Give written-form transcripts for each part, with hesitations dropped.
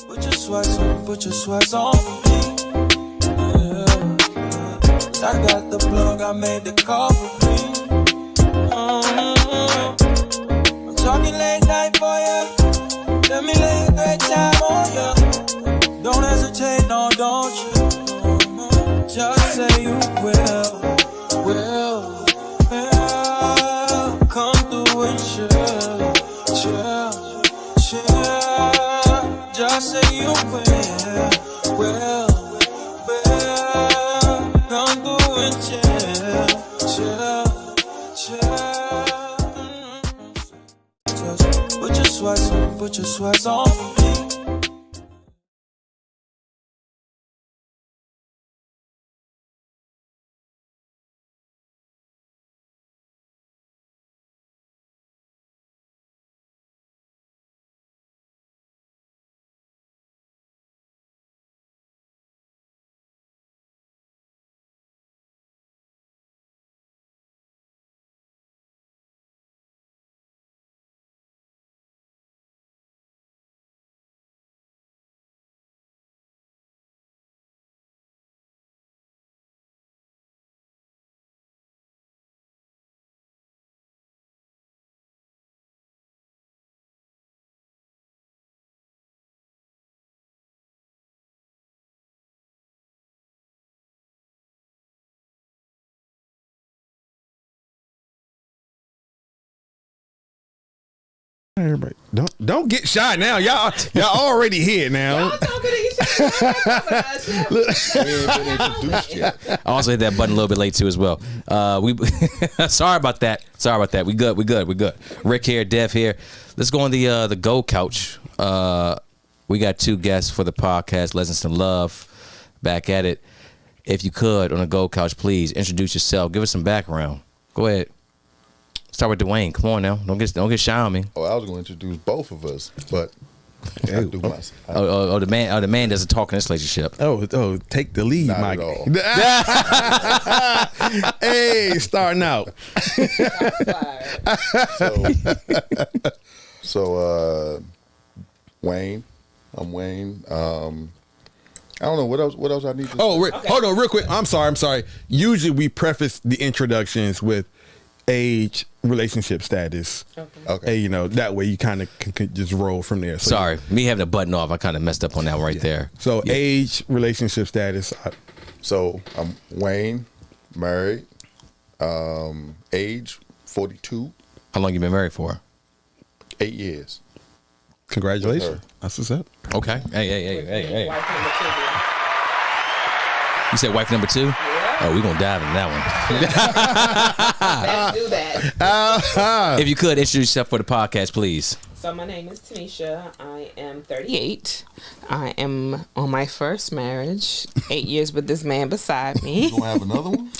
Put your sweats on for me. I got the plug, I made the call for me. I'm talking late night for ya. Let me lay a great time on ya. Don't hesitate, no, don't you? Just say you will. Come through and chill. Just say you will. Come through and chill. Put your sweats on for me. Everybody, don't get shy now. Y'all already here now. Y'all talking to each other. I also hit that button a little bit late too as well. We sorry about that. We good. Rick here, Dev here. Let's go on the Go Couch. We got two guests for the podcast. Lessons to Love. Back at it. If you could on the Go Couch, please introduce yourself. Give us some background. Go ahead. Start with Dwayne. Come on now. Don't get shy on me. Oh, I was going to introduce both of us, but I do myself. The man doesn't talk in this relationship. Oh, take the lead, Not Mike. at all. Hey, starting out. So Wayne. I'm Wayne. I don't know what else I need to say. Hold on real quick. I'm sorry. Usually we preface the introductions with age, relationship status. Okay. And, that way you kind of can just roll from there. So, Sorry, me having a button off. I kind of messed up on that one right there. So age, relationship status. So I'm Wayne, married, age 42. How long you been married for? 8 years. Congratulations. That's what's up. Okay. Hey. Wife number two, then. You said wife number 2? Yeah. Oh, we're going to dive into that Let's do that. If you could, introduce yourself for the podcast, please. So my name is Tanisha. I am 38. I am on my first marriage. 8 years with this man beside me. You gonna have another one?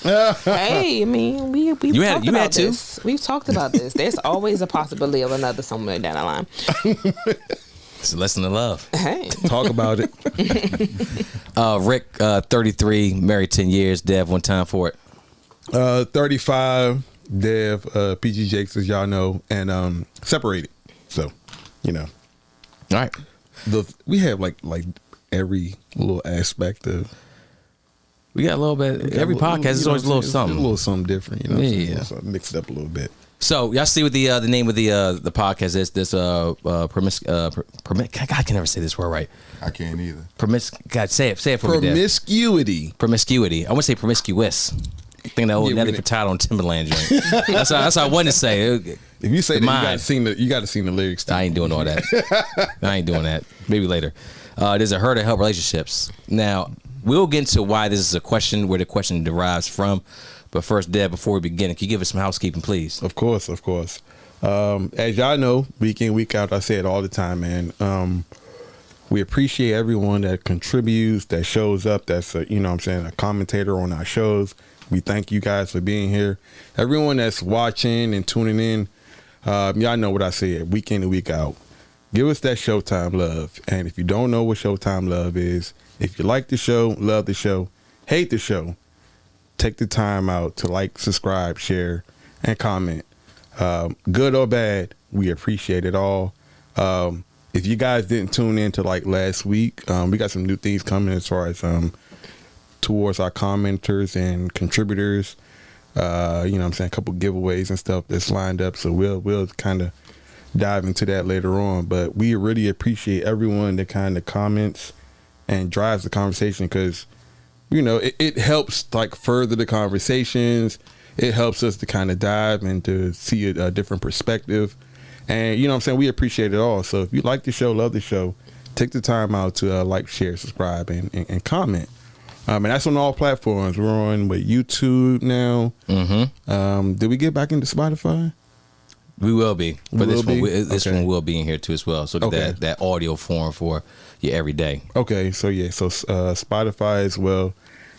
Hey, I mean, we've talked you about had two? this. We've talked about this. There's always a possibility of another somewhere down the line. It's a lesson in love. Hey. Talk about it. Rick, 33, married 10 years. Dev, one time for it. 35, Dev, PG Jakes, as y'all know, and separated. So, All right. We have like every little aspect of. We got a little bit. Every podcast is always a little something. A little something different, Yeah. So mix it up a little bit. So y'all see what the name of the podcast is? This I can never say this word right. I can't either. God, say it for me, Dad. Promiscuity. I want to say promiscuous. I think that old Nelly Furtado on Timberland joint. That's what I wanted to say. If you say that, you got to sing the lyrics. Too. I ain't doing all that. I ain't doing that. Maybe later. There's a Her to Help relationships. Now we'll get into why this is a question, where the question derives from. But first, Deb, before we begin, can you give us some housekeeping, please? Of course. As y'all know, week in, week out, I say it all the time, man. We appreciate everyone that contributes, that shows up, that's a commentator on our shows. We thank you guys for being here. Everyone that's watching and tuning in, y'all know what I said, week in and week out. Give us that Showtime love. And if you don't know what Showtime love is, if you like the show, love the show, hate the show, take the time out to like, subscribe, share, and comment. Good or bad, we appreciate it all. if you guys didn't tune in to like last week, we got some new things coming as far as towards our commenters and contributors. You know what I'm saying, a couple giveaways and stuff that's lined up. So we'll kind of dive into that later on. But we really appreciate everyone that kind of comments and drives the conversation, because you know it helps like further the conversations. It helps us to kind of dive and to see a different perspective. And you know what I'm saying, we appreciate it all. So if you like the show, love the show, take the time out to like, share, subscribe, and comment. And that's on all platforms. We're on YouTube now. Mm-hmm. Did we get back into Spotify? We will be. But this Okay. one will be in here too as well. So Okay. that audio form for your everyday. Okay, so yeah, so Spotify as well,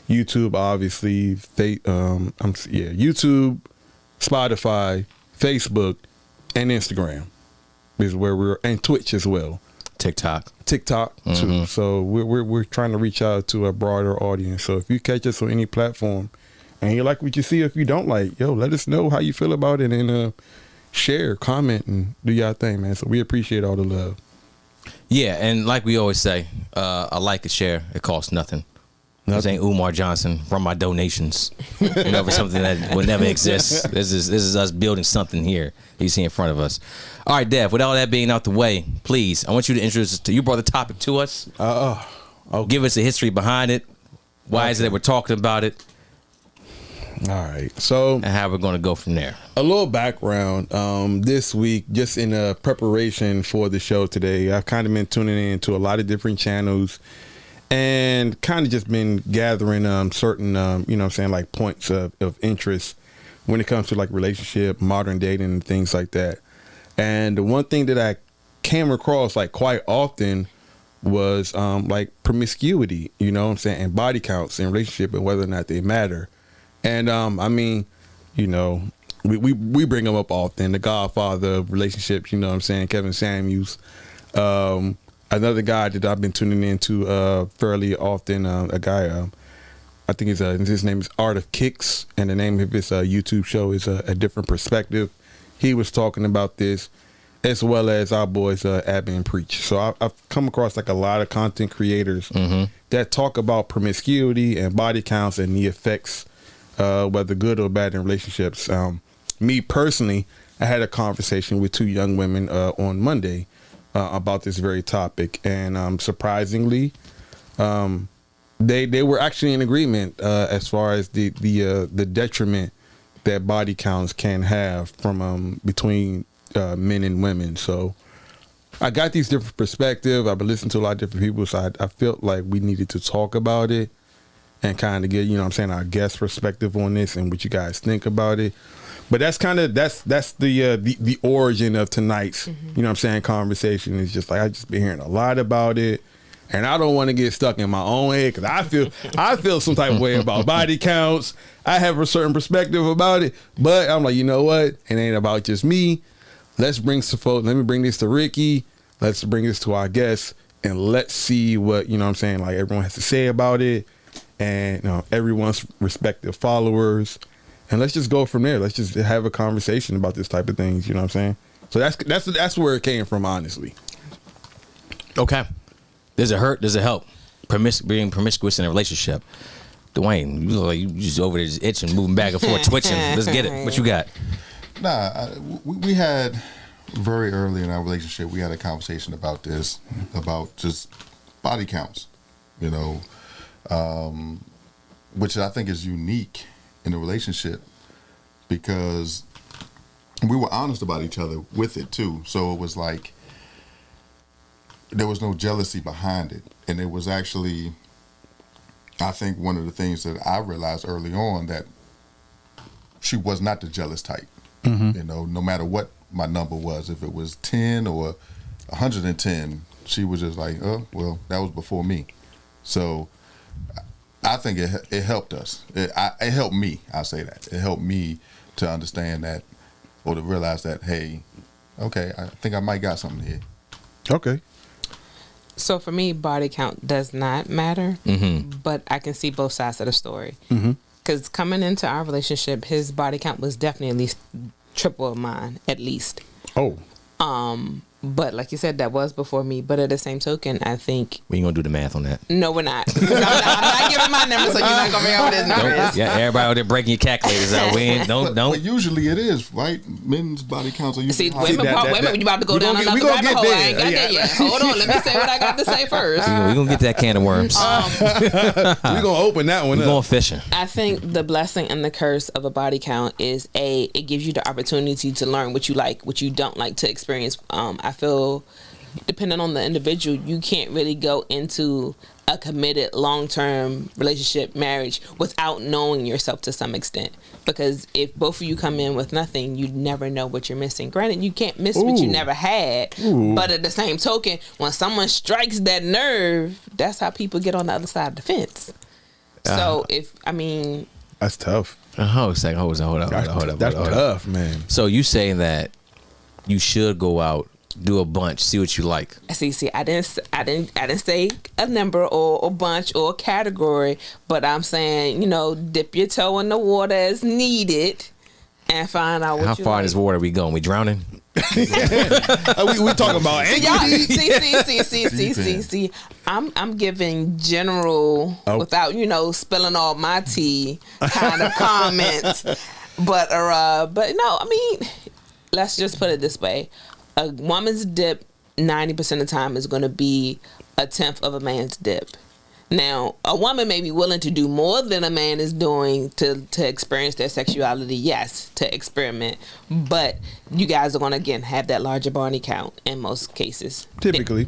YouTube obviously, YouTube, Spotify, Facebook, and Instagram is where we're, and Twitch as well. TikTok too. So we're trying to reach out to a broader audience. So if you catch us on any platform and you like what you see, if you don't like, let us know how you feel about it, and share, comment, and do your thing, man. So we appreciate all the love. Yeah, and like we always say, a like, a share, it costs nothing. This ain't Umar Johnson from my donations, for something that will never exist. This is us building something here you see in front of us. All right, Dev, with all that being out the way, please, I want you to introduce us to, you brought the topic to us. Okay. Give us the history behind it. Why is it that we're talking about it? All right. So, and how we're going to go from there. A little background. This week, just in preparation for the show today, I've kind of been tuning in to a lot of different channels and kind of just been gathering certain, like points of interest when it comes to like relationship, modern dating, and things like that. And the one thing that I came across like quite often was like promiscuity, and body counts in relationship and whether or not they matter. And we bring them up often. The godfather of relationships, Kevin Samuels. Another guy that I've been tuning into fairly often, a guy, I think his name is Art of Kicks, and the name of his YouTube show is A Different Perspective. He was talking about this, as well as our boys Abby and Preach. So I've come across like a lot of content creators that talk about promiscuity and body counts and the effects, whether good or bad, in relationships. Me personally, I had a conversation with two young women on Monday about this very topic, and surprisingly, they were actually in agreement as far as the detriment that body counts can have from between men and women. So I got these different perspectives. I've been listening to a lot of different people, so I felt like we needed to talk about it and kind of get, our guest perspective on this and what you guys think about it. But that's the origin of tonight's, conversation. Is just like, I just been hearing a lot about it, and I don't want to get stuck in my own head, because I feel some type of way about body counts. I have a certain perspective about it, but I'm like, you know what? It ain't about just me. Let's bring some folks. Let me bring this to Ricky. Let's bring this to our guests, and let's see what like everyone has to say about it, and everyone's respective followers. And let's just go from there. Let's just have a conversation about this type of things. You know what I'm saying? So that's where it came from, honestly. Okay. Does it hurt? Does it help? Being promiscuous in a relationship. Dwayne, you look like you just over there just itching, moving back and forth, twitching. Let's get it. What you got? Nah, we had very early in our relationship, we had a conversation about this, about just body counts, which I think is unique in a relationship, because we were honest about each other with it too. So it was like there was no jealousy behind it, and it was actually, I think, one of the things that I realized early on, that she was not the jealous type. No matter what my number was, if it was 10 or 110, she was just like, oh well, that was before me. So I think it helped us. It helped me. I'll say that. It helped me to understand that, or to realize that, hey, okay, I think I might got something here. Okay. So for me, body count does not matter, but I can see both sides of the story. Because coming into our relationship, his body count was definitely at least triple of mine, at least. Oh. But like you said, that was before me. But at the same token, I think We ain't gonna do the math on that. no, we're not. I'm not giving my number, so you're not gonna be able to numbers. Yeah, everybody out there breaking your calculators out. We ain't, don't. But usually it is, right? Men's body counts are usually See, higher. women, you about to go down another we gonna rabbit get hole. there. I ain't got there yet. Hold on, let me say what I got to say first. We gonna get that can of worms. We're gonna open that one We up. going fishing. I think the blessing and the curse of a body count is it gives you the opportunity to learn what you like, what you don't like, to experience. I feel, depending on the individual, you can't really go into a committed long-term relationship, marriage, without knowing yourself to some extent. Because if both of you come in with nothing, you never know what you're missing. Granted, you can't miss what you never had. But at the same token, when someone strikes that nerve, that's how people get on the other side of the fence. So That's tough. Hold on. That's tough, man. So you saying that you should go out, do a bunch, see what you like. See, I didn't say a number or a bunch or a category, but I'm saying, dip your toe in the water as needed and find out what How you far like. in this water we going? We drowning? we talking about Y'all, anxiety. see. I'm giving general, without spilling all my tea, kind of comments. But no, let's just put it this way: a woman's dip 90% of the time is going to be a tenth of a man's dip. Now, a woman may be willing to do more than a man is doing to experience their sexuality, yes, to experiment. But you guys are going to, again, have that larger body count in most cases. Typically.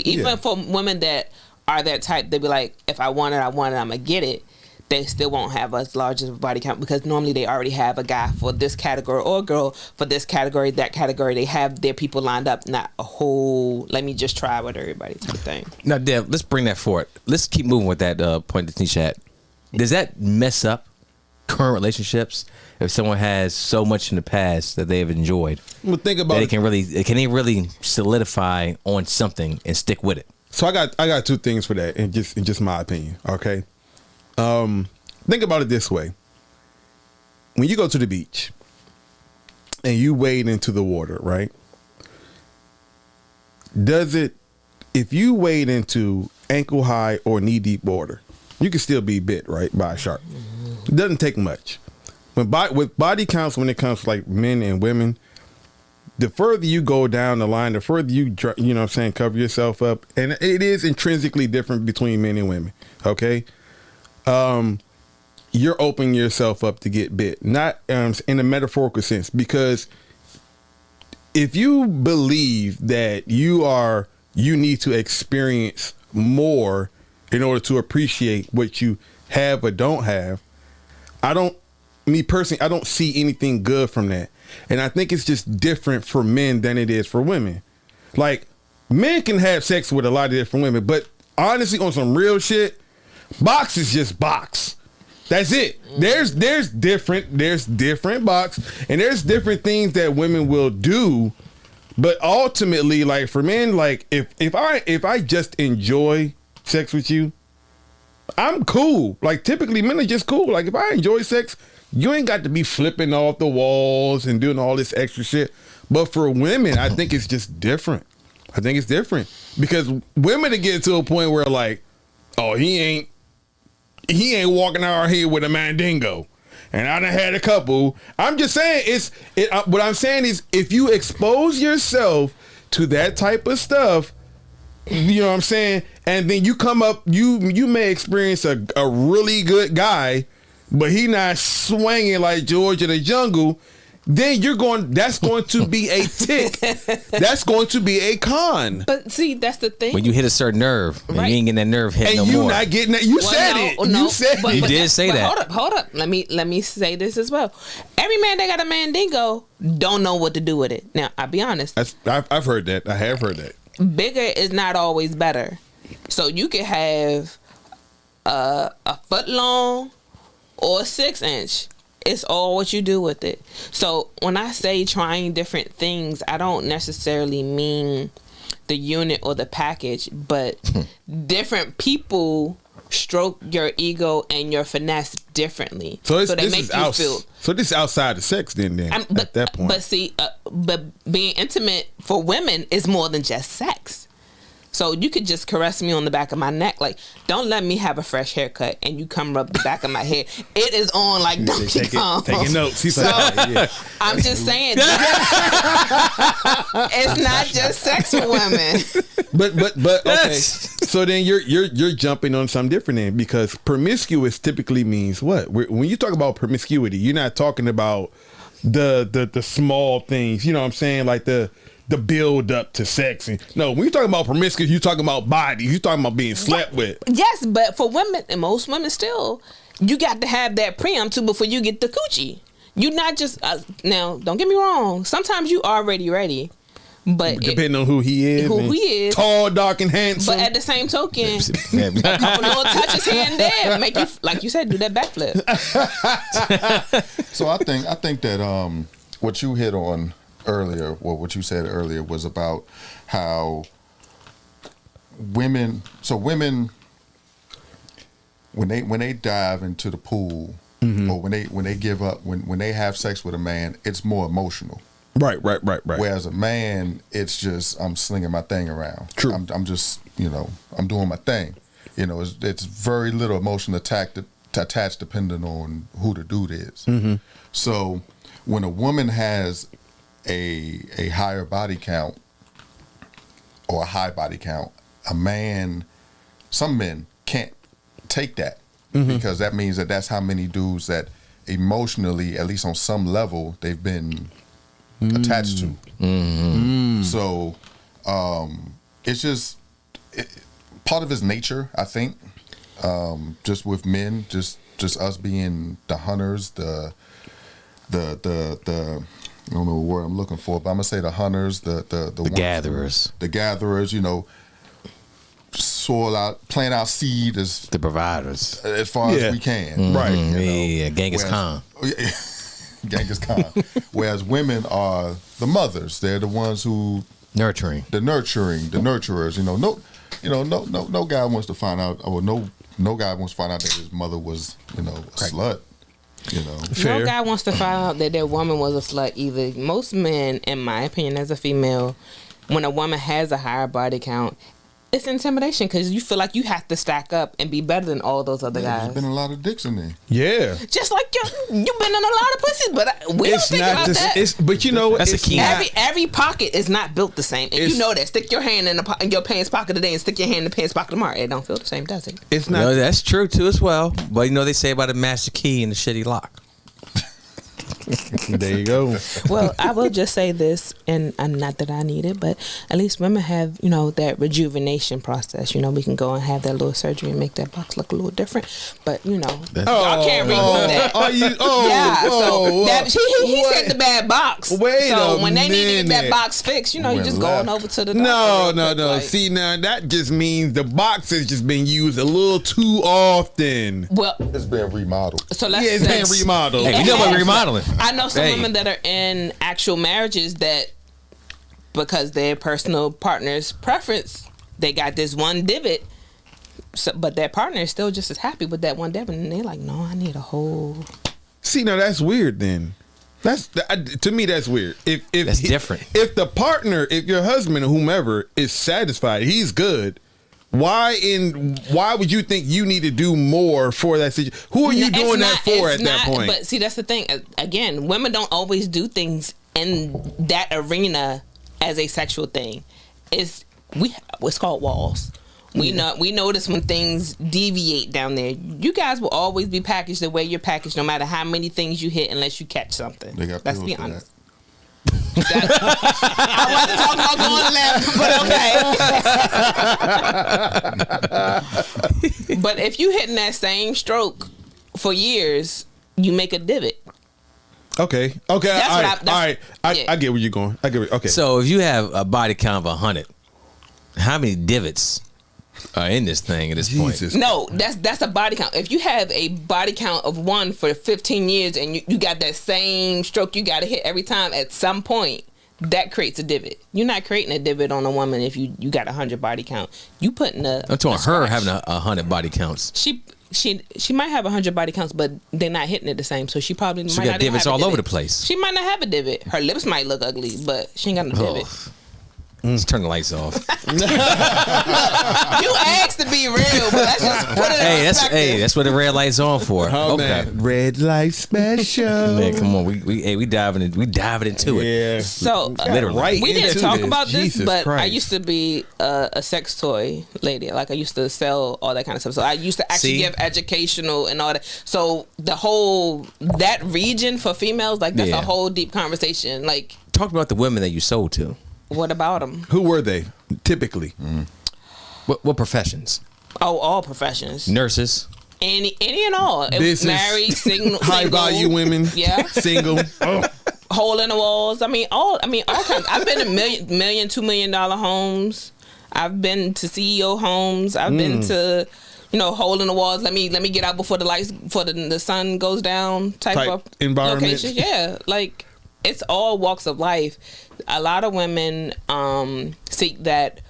Even for women that are that type, they be like, if I want it, I'm going to get it. They still won't have as large of a body count because normally they already have a guy for this category or a girl for this category, that category. They have their people lined up, not a whole, let me just try with everybody type of thing. Now, Dev, let's bring that forward. Let's keep moving with that point that Nisha had. Does that mess up current relationships if someone has so much in the past that they have enjoyed? Well, think about that it. Can they really solidify on something and stick with it? So I got two things for that, in just my opinion. Okay. Think about it this way. When you go to the beach and you wade into the water, right? If you wade into ankle high or knee deep water, you can still be bit, right, by a shark. It doesn't take much. With body counts, when it comes to like men and women, the further you go down the line, the further you cover yourself up, and it is intrinsically different between men and women. Okay. You're opening yourself up to get bit, not in a metaphorical sense, because if you believe that you need to experience more in order to appreciate what you have or don't have, I don't see anything good from that. And I think it's just different for men than it is for women. Like, men can have sex with a lot of different women, but honestly, on some real shit, box is just box. That's it. There's different box, and there's different things that women will do, but ultimately, like for men, like if I just enjoy sex with you, I'm cool. Like typically men are just cool. Like if I enjoy sex, you ain't got to be flipping off the walls and doing all this extra shit. But for women, I think it's just different. I think it's different because women are getting to a point where like, oh, he ain't walking out here with a mandingo. And I done had a couple. I'm just saying what I'm saying is if you expose yourself to that type of stuff, you know what I'm saying? And then you come up, you may experience a really good guy, but he not swinging like George in the Jungle. Then that's going to be a tick. That's going to be a con. But see, that's the thing. When you hit a certain nerve, and you ain't getting that nerve hit and no you more. not getting that. You said it. No, you said but, it. You did say that. Hold up. Let me say this as well. Every man that got a mandingo don't know what to do with it. Now, I'll be honest. I've heard that. I have heard that. Bigger is not always better. So you could have a foot long or a 6-inch. It's all what you do with it. So when I say trying different things, I don't necessarily mean the unit or the package, but different people stroke your ego and your finesse differently. So they this make is you feel. So this is outside of sex then at that point. But see, but being intimate for women is more than just sex. So you could just caress me on the back of my neck, like, don't let me have a fresh haircut and you come rub the back of my head. It is on like Donkey Kong. Taking notes. So I'm just saying, it's not just sex for women. But okay. So then you're jumping on something different then, because promiscuous typically means what? When you talk about promiscuity, you're not talking about the small things. You know what I'm saying? Like the build up to sex. No, when you're talking about promiscuous, you're talking about bodies. You're talking about being slept with. Yes, but for women, and most women still, you got to have that preemptive before you get the coochie. You're not just now. Don't get me wrong. Sometimes you already ready, but depending on who he is, tall, dark, and handsome. But at the same token, a couple little touches here and there make you, like you said, do that backflip. So I think that what you hit on earlier, well, what you said earlier was about how women when they dive into the pool, or when they give up, when they have sex with a man, it's more emotional. Right. Whereas a man, it's just, I'm slinging my thing around. True. I'm just, I'm doing my thing. It's very little emotion attached depending on who the dude is. So when a woman has a higher body count or a high body count, some men can't take that, because that means that's how many dudes that emotionally, at least on some level, they've been attached to. So it's just part of his nature, I think. Just with men, just us being the hunters, the I don't know what word I'm looking for, but I'm gonna say the hunters, the gatherers, soil out, plant our seed as the providers, as far as we can, right? Yeah, Genghis Khan. Genghis Khan. Whereas women are the mothers; they're the ones who the nurturers. No guy wants to find out, or no guy wants to find out that his mother was, a slut. Fair. No guy wants to find out that their woman was a slut either. Most men, in my opinion, as a female, when a woman has a higher body count, it's intimidation, because you feel like you have to stack up and be better than all those other guys. There's been a lot of dicks in there. Yeah. Just like you've been in a lot of pussies, but we don't think about that. But that's a key. Every pocket is not built the same, and you know that. Stick your hand in your pants pocket today and stick your hand in the pants pocket tomorrow. It don't feel the same, does it? It's not. No, that's true too as well. But they say about a master key and the shitty lock. There you go. Well, I will just say this, and not that I need it, but at least women have, that rejuvenation process. We can go and have that little surgery and make that box look a little different. But y'all can't remove that. Are you? He said the bad box. When they need to get that box fixed, you just going over to the doctor. No. See, now that just means the box has just been used a little too often. Well, it's been remodeled. So let's it's been remodeled. Hey, you know what remodeling? I know some women that are in actual marriages that, because their personal partner's preference, they got this one divot, but their partner is still just as happy with that one divot, and they're like, no, I need a whole. See, now that's weird then. To me, that's weird. If that's different. If the partner, if your husband or whomever is satisfied, he's good. Why would you think you need to do more for that situation? Who are you doing that for at that point? But see, that's the thing. Again, women don't always do things in that arena as a sexual thing. It's called walls. We notice when things deviate down there. You guys will always be packaged the way you're packaged, no matter how many things you hit, unless you catch something. Let's be honest. I wasn't talking about going left, but okay. But if you hitting that same stroke for years, you make a divot. Okay. All right. I get where you're going. Okay. So if you have a body count of 100, how many divots are in this thing at this point? No, that's a body count. If you have a body count of 1 for 15 years and you got that same stroke you got to hit every time, at some point that creates a divot. You're not creating a divot on a woman if you got 100 body count. You putting a. I'm talking a her scratch. having 100 body counts. She might have 100 body counts, but they're not hitting it the same. So she probably She might got not even divots have a all over divot. the place. She might not have a divot. Her lips might look ugly, but she ain't got no divot. Let's turn the lights off. You asked to be real, but let's just put it in perspective. That's what the red light's on for. Oh okay. man, red light special. Man, come on, we diving into it. Yeah. So Literally. Right we didn't into talk this. about this, Jesus but I Christ. used to be a sex toy lady. Like I used to sell all that kind of stuff. So I used to actually give educational and all that. So the whole that region for females, like that's Yeah. a whole deep conversation. Like, Talk about the women that you sold to. what about them? Who were they typically? What professions? Oh, all professions, Nurses. any and all. It was Business. married, single, High value women. Yeah. Single. Oh. Hole in the walls. I mean, all kinds. I've been in $2 million homes. I've been to CEO homes. I've been to, hole in the walls. Let me get out before the sun goes down type of environment. location. Yeah, like it's all walks of life. A lot of women seek that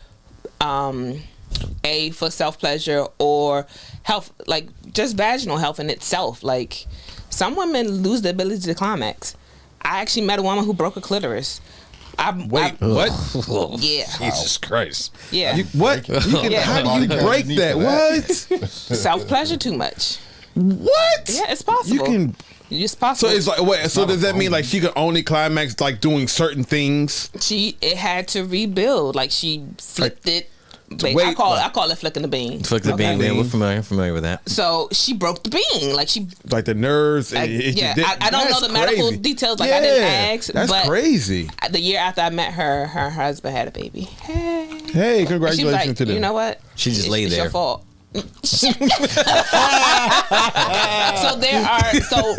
for self pleasure or health, like just vaginal health in itself. Like some women lose the ability to climax. I actually met a woman who broke a clitoris. Wait, what? Yeah. Jesus Christ. Yeah. What? How do you break that? What? Self pleasure too much. What? Yeah, it's possible. You can. It's possible. So it's like, wait. So does that mean like she could only climax like doing certain things? It had to rebuild. Like she flipped it. Babe, wait, I call it flicking the bean. Flick the bean. Man, we're familiar with that. So she broke the bean. Like she. Like the nerves. I don't know the medical details. Like I didn't ask. That's but crazy. The year after I met her husband had a baby. Hey, Hey, congratulations she was like, to them. You know what? She just laid It's there. your fault. So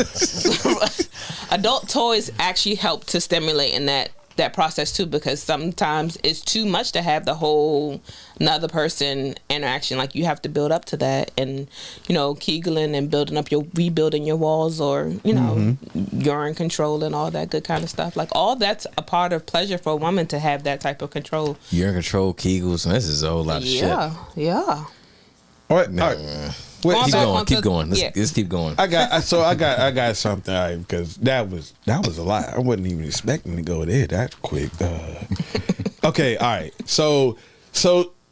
adult toys actually help to stimulate in that process too, because sometimes it's too much to have the whole another person interaction. Like you have to build up to that, and Kegeling and rebuilding your walls, or urine control and all that good kind of stuff. Like all that's a part of pleasure for a woman to have that type of control. Urine control, Kegels. This is a whole lot of shit. Yeah. All right. Wait, Keep going. Let's keep going. I got something because that was a lot. I wasn't even expecting to go there that quick. Okay, all right. So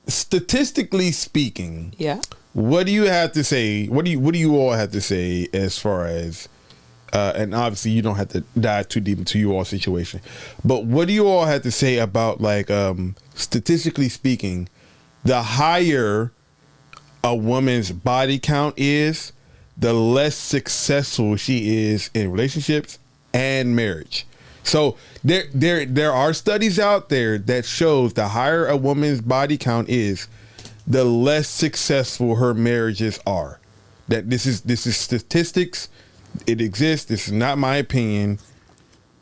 statistically speaking, Yeah. what do you have to say? What do you all have to say as far as and obviously you don't have to dive too deep into your all situation, but what do you all have to say about like statistically speaking, the higher a woman's body count is, the less successful she is in relationships and marriage. So there are studies out there that shows the higher a woman's body count is, the less successful her marriages are. That this is statistics. It exists. This is not my opinion.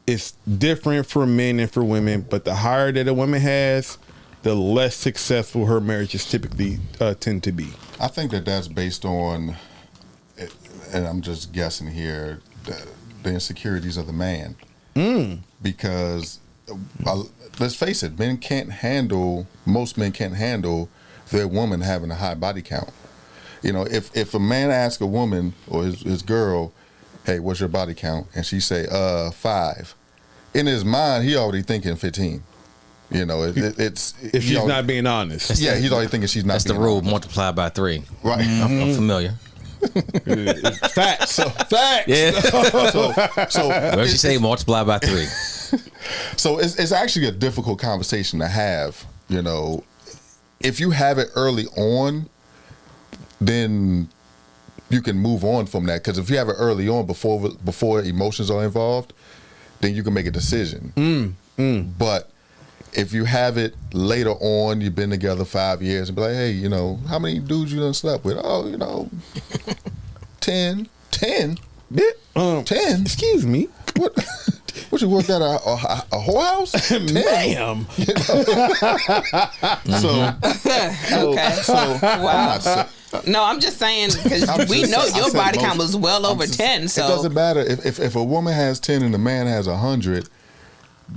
It's different for men and for women, but the higher that a woman has, the less successful her marriages typically tend to be. I think that's based on, and I'm just guessing here, the insecurities of the man. Because let's face it, most men can't handle their woman having a high body count. If a man asks a woman or his girl, hey, what's your body count? And she say, 5. In his mind, he already thinking 15. It's if she's not being honest. He's already thinking she's not. That's the being rule honest. multiplied by 3. Right. I'm familiar. Facts. Facts. Yeah. So What did she say? Multiply by 3. So it's actually a difficult conversation to have. If you have it early on, then you can move on from that. Because if you have it early on, before emotions are involved, then you can make a decision. But if you have it later on, you've been together 5 years, and be like, hey, how many dudes you done slept with? Oh, 10. 10? Yeah, 10? Excuse me. What you worked at a whorehouse? 10? Ma'am. Wow. No, I'm just saying because we know your body count was well over 10. So it doesn't matter if a woman has 10 and a man has 100.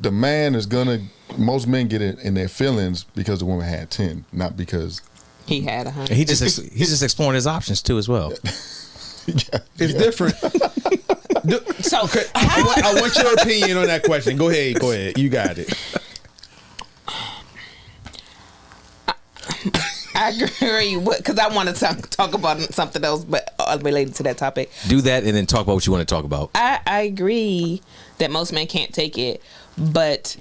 the man is gonna. Most men get it in their feelings because the woman had 10, not because he had 100. He's just exploring his options too as well. It's different. So Okay, I want your opinion on that question. Go ahead. You got it. I agree because I want to talk about something else, but related to that topic. Do that and then talk about what you want to talk about. I agree that most men can't take it, but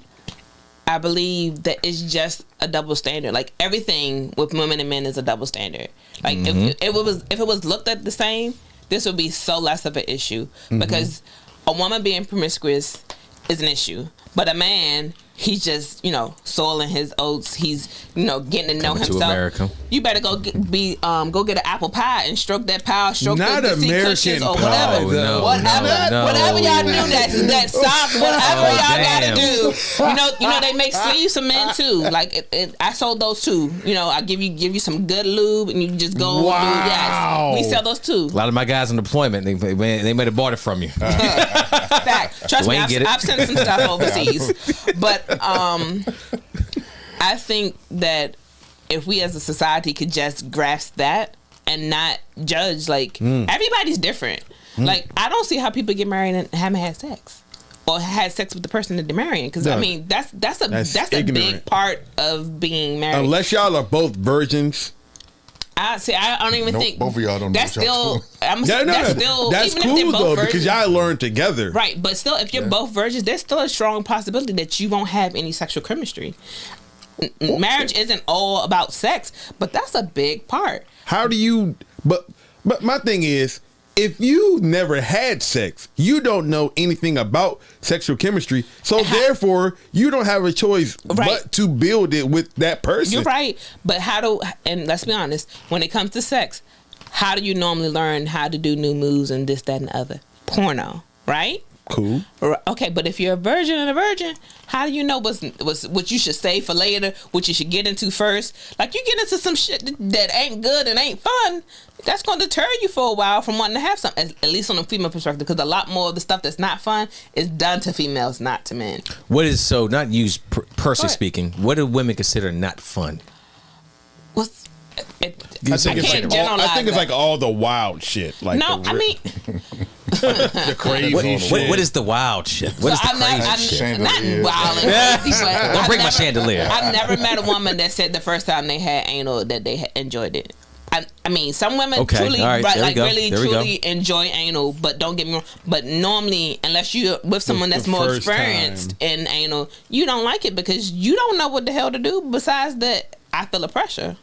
I believe that it's just a double standard. Like everything with women and men is a double standard. Like if it was looked at the same, this would be so less of an issue because a woman being promiscuous is an issue, but a man, he's just, soiling his oats. He's, getting to know Coming to himself. America. You better go get an apple pie and stroke that pile, stroke Not the seat American cushions or pie, whatever. though. Whatever y'all do that soft, whatever y'all damn. gotta do. They make sleeves for men too. Like I sold those too. I give you some good lube and you just go. Wow. Yes, we sell those too. A lot of my guys on deployment, they might have bought it from you. Fact. Trust me, I've sent some stuff overseas. But I think that if we as a society could just grasp that and not judge, everybody's different. Like, I don't see how people get married and haven't had sex or had sex with the person that they're marrying. Because No. I mean, that's a ignorant. big part of being married. Unless y'all are both virgins. I don't even Nope, think both of y'all don't know that's what y'all still. doing. That's even if they're cool both though virgins, because y'all learn together. right? But still, if you're both virgins, there's still a strong possibility that you won't have any sexual chemistry. Marriage isn't all about sex, but that's a big part. How do you? But my thing is, if you never had sex, you don't know anything about sexual chemistry. So therefore, you don't have a choice but to build it with that person. You're right, but and let's be honest, when it comes to sex, how do you normally learn how to do new moves and this, that, and the other? Porno, right? Cool. Okay, but if you're a virgin, how do you know what you should save for later, what you should get into first? Like, you get into some shit that ain't good and ain't fun, that's going to deter you for a while from wanting to have something, at least on a female perspective, because a lot more of the stuff that's not fun is done to females, not to men. What is, so not used personally speaking, what do women consider not fun? I think it's like all the wild shit. Like the crazy shit. What is the wild shit? What is the crazy shit? Not wild and crazy, but Don't break my chandelier. I've never met a woman that said the first time they had anal that they enjoyed it. I mean, some women truly, truly enjoy anal, but don't get me wrong. But normally, unless you're with someone that's more experienced in anal, you don't like it because you don't know what the hell to do besides that I feel the pressure.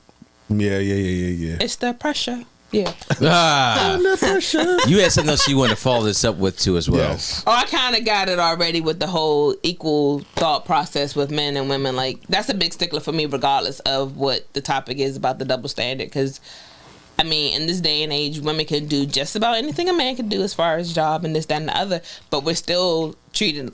Yeah. It's the pressure. Yeah. Under pressure. You had something else you want to follow this up with too as well. Yes. Oh, I kind of got it already with the whole equal thought process with men and women. Like, that's a big stickler for me, regardless of what the topic is about the double standard. Because, I mean, in this day and age, women can do just about anything a man can do as far as job and this, that, and the other. But we're still treated,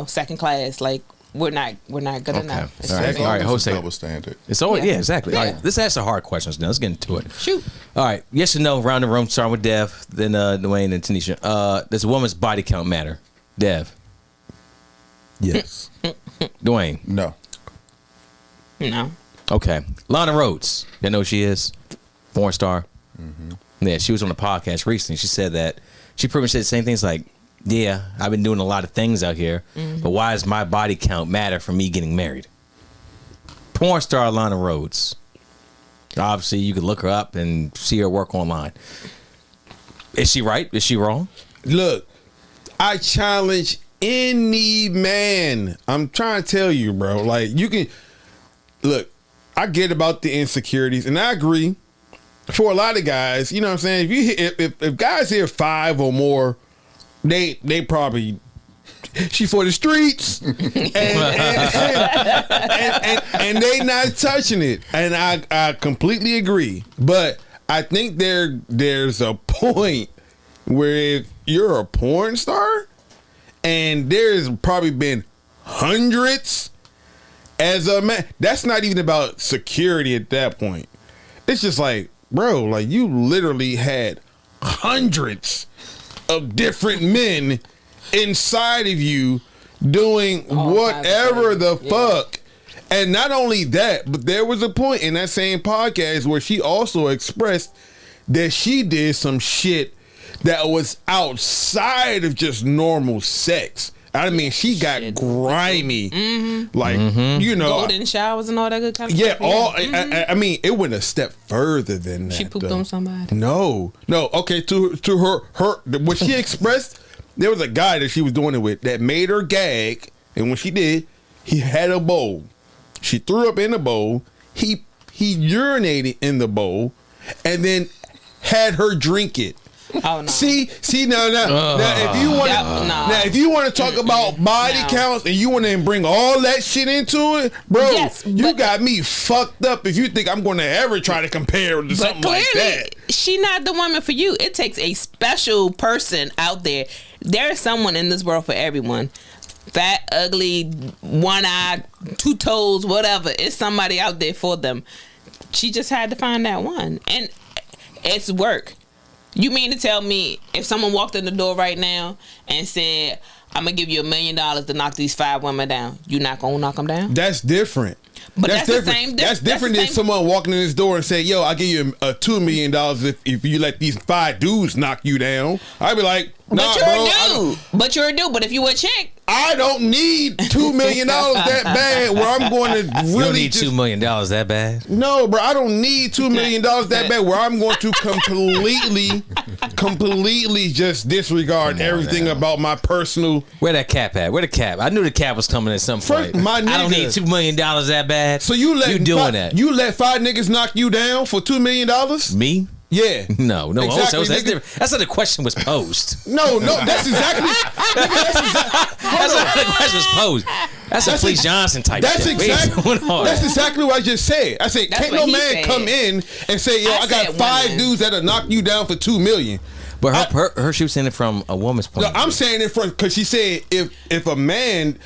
second class. Like, we're not good enough. All right, Jose. Double standard. It's always, yeah, exactly. Yeah. All right, let's ask the hard questions now. Let's get into it. Shoot. All right, yes or no, round the room, starting with Dev, then Dwayne and Tanisha. Does a woman's body count matter? Dev. Yes. Dwayne. No. No. Okay. Lana Rhodes. You know who she is? Porn star. Mm-hmm. Yeah, she was on the podcast recently. She said that, she pretty much said the same things like, yeah, I've been doing a lot of things out here, but why does my body count matter for me getting married? Porn star Lana Rhodes. Obviously, you could look her up and see her work online. Is she right? Is she wrong? Look, I challenge any man. I'm trying to tell you, bro. Like, you can look. I get about the insecurities, and I agree. For a lot of guys, you know what I'm saying. If guys hear 5 or more, they probably she for the streets, and they not touching it. And I completely agree. But I think there's a point where if you're a porn star, and there's probably been hundreds as a man, that's not even about security at that point. It's just like, bro, like you literally had hundreds of different men inside of you doing All whatever kinds of the things. fuck. And not only that, but there was a point in that same podcast where she also expressed that she did some shit that was outside of just normal sex. I mean, she got grimy, like you know, golden showers and all that good kind of yeah. stuff. I mean, it went a step further than that. She pooped though. on somebody. No. Okay, to her what she expressed, there was a guy that she was doing it with that made her gag, and when she did, he had a bowl. She threw up in the bowl. He urinated in the bowl, and then had her drink it. Oh no. See now if you want to now if you want to talk about body counts and you want to bring all that shit into it, bro, Yes, you got me fucked up if you think I'm going to ever try to compare to something like that. She not the woman for you. It takes a special person out there. There is someone in this world for everyone. Fat, ugly, one eye, two toes, whatever. It's somebody out there for them. She just had to find that one, and it's work. You mean to tell me if someone walked in the door right now and said, I'm going to give you $1 million to knock these 5 women down, you not going to knock them down? That's different. But that's the different. same. That's different than someone walking in this door and say, "Yo, I'll give you $2 million if you let these 5 dudes knock you down." I'd be like, "Nah, but you're bro, a dude. But you're a dude. But if you were a chick, I don't need $2 million that bad. Where I'm going to really You don't need $2 million that bad. No, bro, I don't need $2 million that bad. Where I'm going to completely just disregard everything about my personal. Where that cap at? Where the cap? I knew the cap was coming at some point. My I don't nigga. need $2 million that bad. So you doing that? You let 5 niggas knock you down for $2 million? Me? Yeah. No. Exactly, Also, that's nigga. different. That's how the question was posed. No, that's exactly. That's how the question was posed. That's a Fleece Johnson type That's shit. That's exactly what I just said. I said, That's can't what no he man said. come in and say, "Yo, I got said 5 women. dudes that'll knock you down for $2 million." But her she was saying it from a woman's point. No, I'm saying it because she said if a man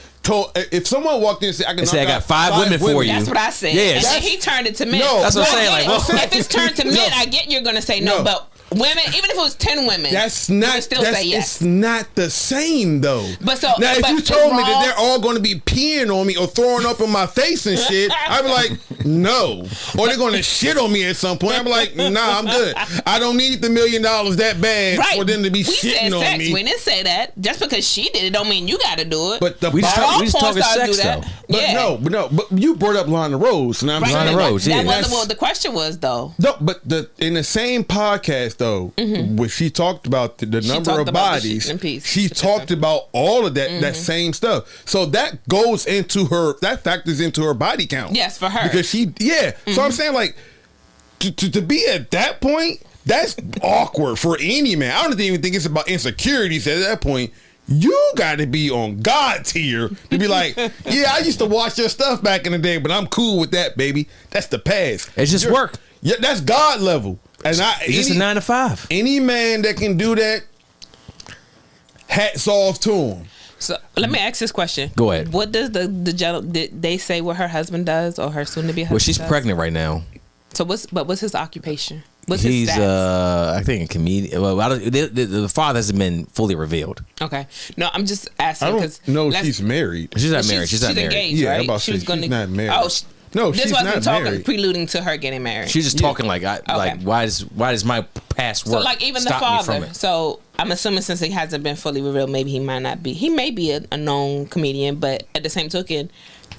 if someone walked in and said, I got 5 women for you. that's what I said. Yeah, And then he turned it to men. No, that's what I'm saying. I Like, get it. If it's turned to men, I get you're going to say no. No. But women, even if it was 10 women, That's you not. would still That's, say yes. It's not the same though. But so now, if but you it's told me wrong. that they're all going to be peeing on me or throwing up in my face and shit, I'd be like, no. Or they're going to shit on me at some point. I'd be like, nah, I'm good. I don't need the $1 million that bad Right. for them to be we shitting said on sex. me. We didn't say that. Just because she did it don't mean you got to do it. But the We just All we just porn talking stars do sex that. though. But Yeah. but you brought up Lana Rose, and I'm Right. saying Lana Rose, yeah. That wasn't That's- what the question was, though. No, but in the same podcast though, when she talked about the number talked of about the bodies, shit in peace. she talked about all of that same stuff. So that goes into that factors into her body count. Yes, for her. because So I'm saying like to be at that point, that's awkward for any man. I don't even think it's about insecurities at that point. You got to be on God tier to be like, yeah, I used to watch your stuff back in the day, but I'm cool with that, baby. That's the past. It's just work. Yeah, that's God level. And It's just a 9 to 5. any man that can do that, hats off to him. So let me ask this question. Go ahead. What does did they say what her husband does or her soon to be husband? Well, she's does? pregnant right now. So what's his occupation? What's his He's status? I think a comedian. Well, the father hasn't been fully revealed. Okay. No, I'm just asking I because don't know if she's married. She's not married. She's not married. engaged, Yeah, I'm right? about to say she's not married. Oh, No, this she's wasn't not talking married. preluding to her getting married. She's just talking like why does my past work So like even the stop me from father. it? So I'm assuming since it hasn't been fully revealed, maybe he might not be. He may be a known comedian, but at the same token,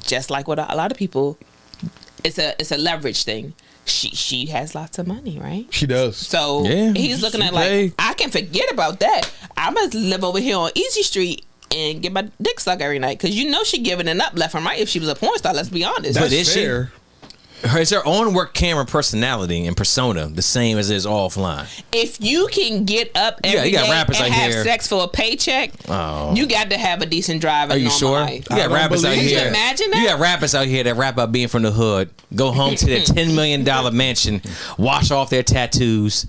just like with a lot of people, it's a leverage thing. She has lots of money, right? She does. So Yeah, he's looking she at like, pay. I can forget about that. I must live over here on Easy Street and get my dick sucked every night because you know she giving it up left and right if she was a porn star. Let's be honest. But That's is she? fair. Is her on work camera personality and persona the same as it is offline? If you can get up every you got day rappers and out have here. sex for a paycheck, you got to have a decent drive. Are you sure? You got rappers out believe here. it. Can you imagine that? You got rappers out here that rap about being from the hood, go home to their $10 million mansion, wash off their tattoos,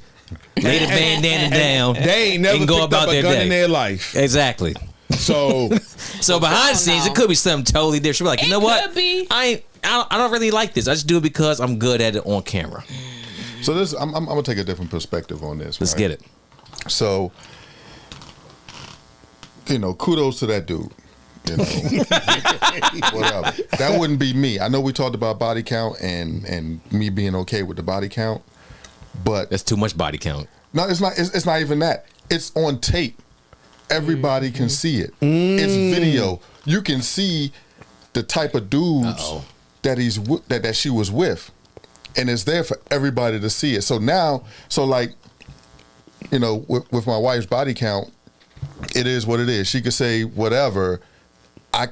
lay the bandana down, They ain't never and go picked about up a their gun day. in their life. Exactly. So So behind the scenes, it could be something totally different. She'll be like, you It know what? could be. I don't really like this. I just do it because I'm good at it on camera. So this, I'm gonna take a different perspective on this. Let's right? get it. So, kudos to that dude. You know, whatever. That wouldn't be me. I know we talked about body count and me being okay with the body count, but That's too much body count. no, it's not. It's not even that. It's on tape. Everybody can see it. It's video. You can see the type of dudes that she was with, and it's there for everybody to see it. So now, like, you know, with my wife's body count, it is what it is. She could say whatever. I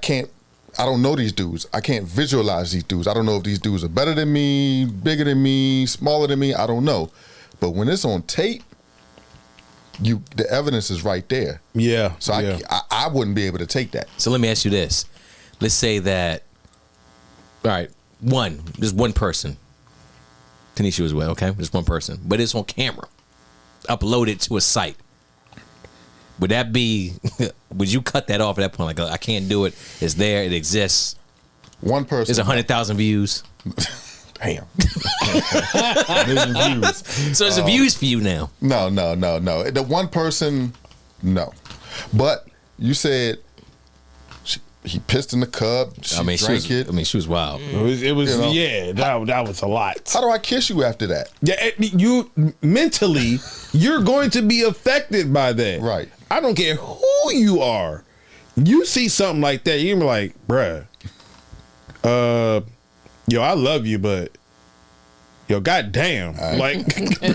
don't know these dudes. I can't visualize these dudes. I don't know if these dudes are better than me, bigger than me, smaller than me. I don't know. But when it's on tape, the evidence is right there. Yeah. So yeah. I wouldn't be able to take that. So let me ask you this. Let's say that, all right, just one person. Tanisha was with, okay? Just one person. But it's on camera. Uploaded to a site. Would that be, would you cut that off at that point? Like, I can't do it. It's there. It exists. One person. There's 100,000 views. Damn. Million views. So it's a views for you now. No. The one person, no. But you said he pissed in the cup. She drank it. She was wild. It was You know? yeah, that was a lot. How do I kiss you after that? Yeah, you mentally, you're going to be affected by that. Right. I don't care who you are. You see something like that, you're like, bruh, yo, I love you, but yo, goddamn, like, I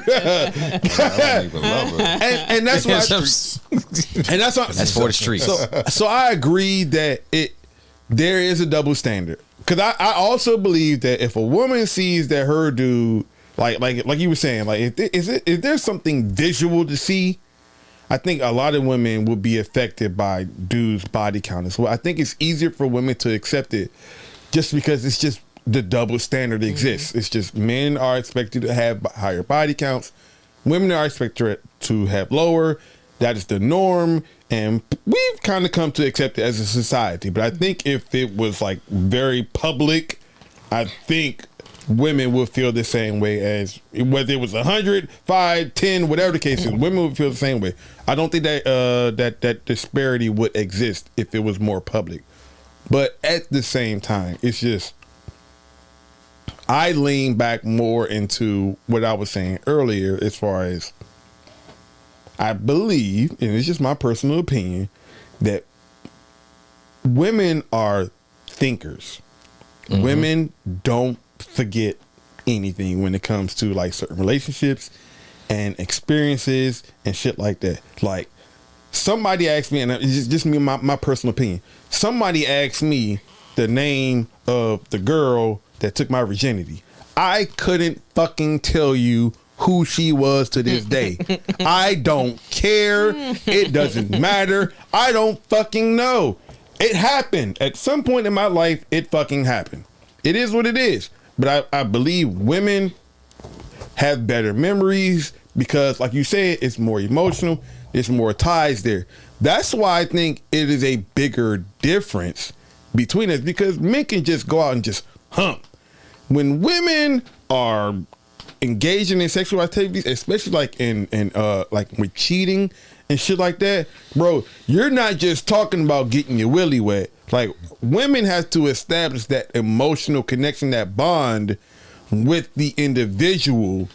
don't even love her. and that's why, That's for the streets. So I agree that there is a double standard, because I also believe that if a woman sees that her dude, like you were saying, like if there's something visual to see, I think a lot of women will be affected by dudes' body count. So I think it's easier for women to accept it, just because it's just the double standard exists. It's just men are expected to have higher body counts, women are expected to have lower. That is the norm, and we've kind of come to accept it as a society. But I think if it was like very public, I think women would feel the same way, as whether it was 100, 5, 10, whatever the case is. Women would feel the same way. I don't think that that disparity would exist if it was more public. But at the same time, it's just, I lean back more into what I was saying earlier, as far as I believe, and it's just my personal opinion, that women are thinkers. Mm-hmm. Women don't forget anything when it comes to like certain relationships and experiences and shit like that. Like, somebody asked me, and it's just me, my personal opinion. Somebody asked me the name of the girl that took my virginity. I couldn't fucking tell you who she was to this day. I don't care. It doesn't matter. I don't fucking know. It happened. At some point in my life, it fucking happened. It is what it is. But I believe women have better memories because, like you said, it's more emotional. There's more ties there. That's why I think it is a bigger difference between us, because men can just go out and just hump. When women are engaging in sexual activities, especially like in like with cheating and shit like that, bro, you're not just talking about getting your willy wet. Like, women have to establish that emotional connection, that bond with the individual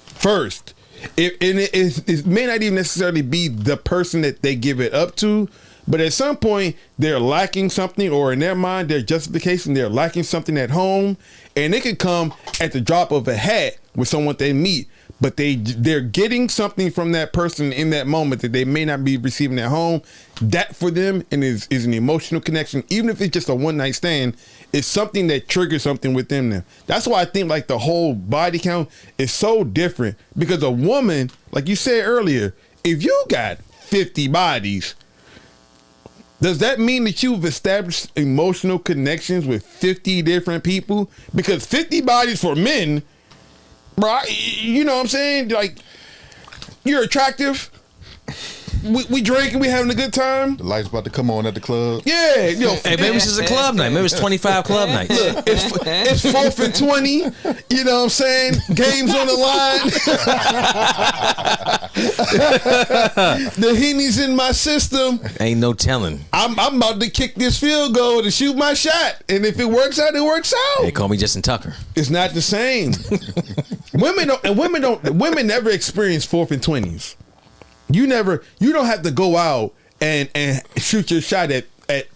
first. It may not even necessarily be the person that they give it up to, but at some point they're lacking something, or in their mind, their justification, they're lacking something at home, and it could come at the drop of a hat with someone they meet, but they're getting something from that person in that moment that they may not be receiving at home. That for them and is an emotional connection, even if it's just a one night stand. It's something that triggers something within them. That's why I think like the whole body count is so different, because a woman, like you said earlier, if you got 50 bodies, does that mean that you've established emotional connections with 50 different people? Because 50 bodies for men, bro, you know what I'm saying? Like, you're attractive. we drinking, we having a good time. The lights about to come on at the club. Yeah, yo, Hey, maybe it's just a club night. Maybe it's 25 club nights. look, it's 4th and 20. You know what I'm saying? Games on the line. The Henny's in my system. Ain't no telling. I'm about to kick this field goal to shoot my shot, and if it works out, it works out. They call me Justin Tucker. It's not the same. Women never experience 4th and 20s. You don't have to go out and shoot your shot at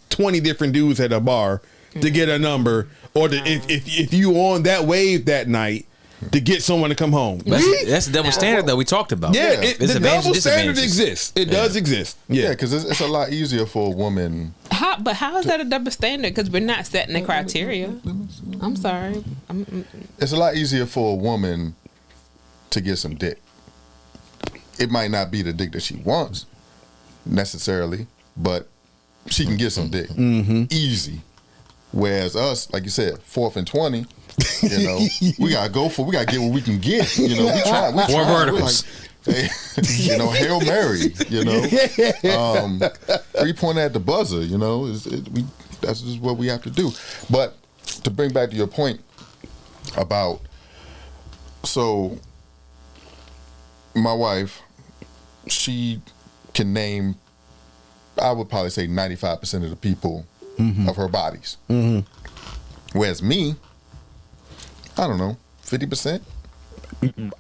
20 different dudes at a bar to get a number, or if you on that wave that night to get someone to come home. That's the double standard that we talked about. Yeah, It's the advantages, double standard disadvantages. exists. It does exist. Yeah, Yeah. because it's a lot easier for a woman. But how is that a double standard? Because we're not setting the criteria. I'm sorry. It's a lot easier for a woman to get some dick. It might not be the dick that she wants necessarily, but she can get some dick easy. Whereas us, like you said, 4th and 20, you know, we gotta get what we can get. You know, we try. Four verticals. We're like, hey, you know, Hail Mary. You know, 3-pointer at the buzzer. You know, that's just what we have to do. But to bring back to your point about, so my wife, she can name, I would probably say 95% of the people of her bodies. Whereas me, I don't know, 50%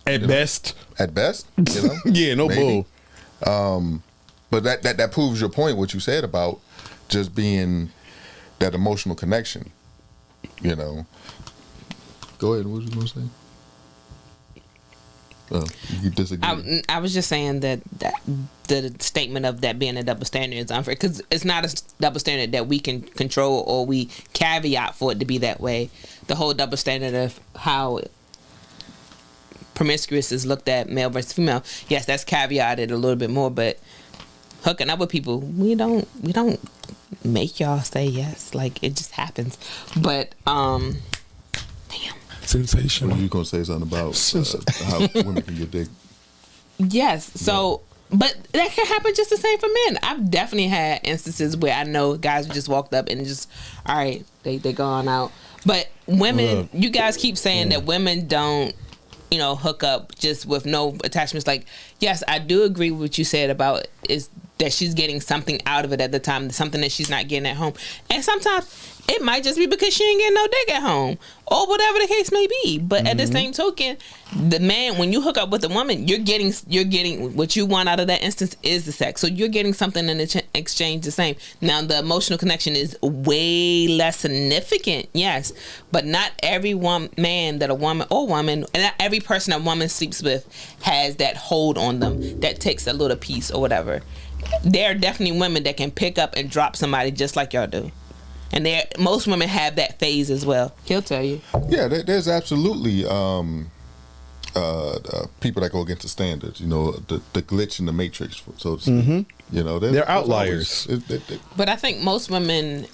At best. at best. You know, Yeah, no maybe. bull. But that proves your point. What you said about just being that emotional connection. You know. Go ahead. What was you gonna say? Oh, you disagree? I was just saying that the statement of that being a double standard is unfair because it's not a double standard that we can control or we caveat for it to be that way. The whole double standard of how promiscuous is looked at, male versus female, yes, that's caveated a little bit more, but hooking up with people, we don't make y'all say yes. Like, it just happens. But damn. Sensational. What you gonna say something about how women can get dick? Yes. So, but that can happen just the same for men. I've definitely had instances where I know guys who just walked up and just, all right, they gone out. But women, you guys keep saying that women don't, hook up just with no attachments. Like, yes, I do agree with what you said about is that she's getting something out of it at the time, something that she's not getting at home. And sometimes it might just be because she ain't getting no dick at home or whatever the case may be. But at the same token, the man, when you hook up with a woman, you're getting what you want out of that instance is the sex. So you're getting something in exchange the same. Now, the emotional connection is way less significant, yes, but not every man that a woman or woman, and not every person a woman sleeps with has that hold on them that takes a little piece or whatever. There are definitely women that can pick up and drop somebody just like y'all do. And most women have that phase as well. He'll tell you. Yeah, there's absolutely people that go against the standards. The glitch in the matrix, so to speak. They're outliers. But I think most women,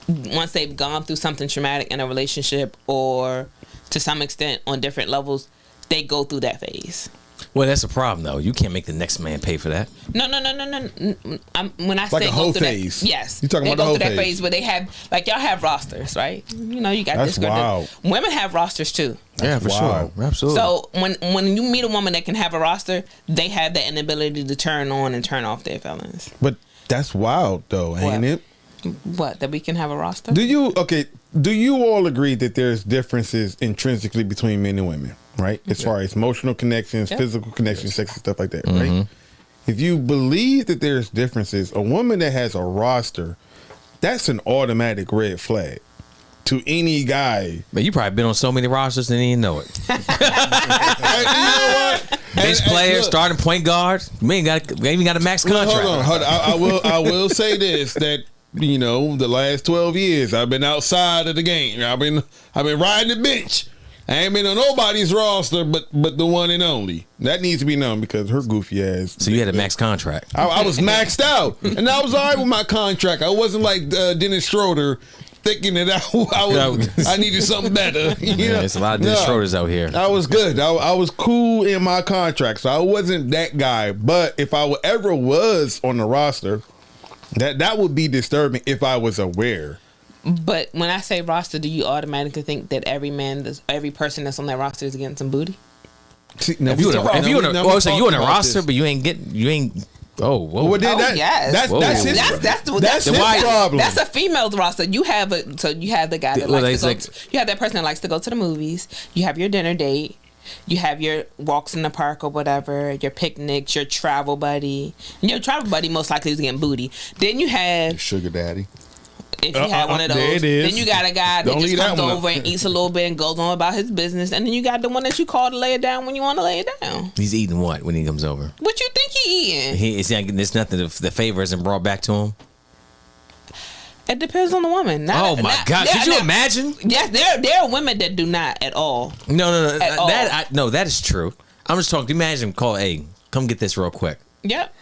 once they've gone through something traumatic in a relationship or to some extent on different levels, they go through that phase. Well, that's a problem, though. You can't make the next man pay for that. No. When I Like say a whole go through phase. that, yes, You talking they about the go whole through that phase. phase where they have, like, y'all have rosters, right? You got That's this girl. wild. Women have rosters too. Yeah, for wild. sure. Absolutely. So when you meet a woman that can have a roster, they have that inability to turn on and turn off their feelings. But that's wild, though, ain't it? What, that we can have a roster? Do you all agree that there's differences intrinsically between men and women, right? As far as emotional connections, physical connections, sex and stuff like that, right? If you believe that there's differences, a woman that has a roster, that's an automatic red flag to any guy. But you probably been on so many rosters and didn't even know it. You know what? Bench player, look, starting point guard. We ain't even got a max contract. Hold on. I will say this, that the last 12 years I've been outside of the game. I've been riding the bench. I ain't been on nobody's roster but the one and only. That needs to be known because her goofy ass. So you had a max contract. I was maxed out, and I was all right with my contract. I wasn't like Dennis Schroeder thinking that I needed something better. You know? It's a lot of Dennis Schroeder's out here. I was good. I was cool in my contract, so I wasn't that guy. But if I ever was on the roster, that would be disturbing if I was aware. But when I say roster, do you automatically think that every person that's on that roster is getting some booty? See, If you in a roster, but you ain't. Oh, whoa. Well, then yes. That's his problem. That's a female's roster. You have the guy that you have that person that likes to go to the movies. You have your dinner date. You have your walks in the park or whatever, your picnics, your travel buddy. And your travel buddy most likely is getting booty. Then you have Your sugar daddy. if you had one of those. There it is. Then you got a guy that Don't just leave that comes one over up. and eats a little bit and goes on about his business. And then you got the one that you call to lay it down when you want to lay it down. He's eating what when he comes over? What you think he eating? There's nothing. The favor isn't brought back to him. It depends on the woman. Oh my God! Could you imagine? Yes, there are women that do not at all. No. At all. That is true. I'm just talking. Imagine call. Hey, come get this real quick. Yep.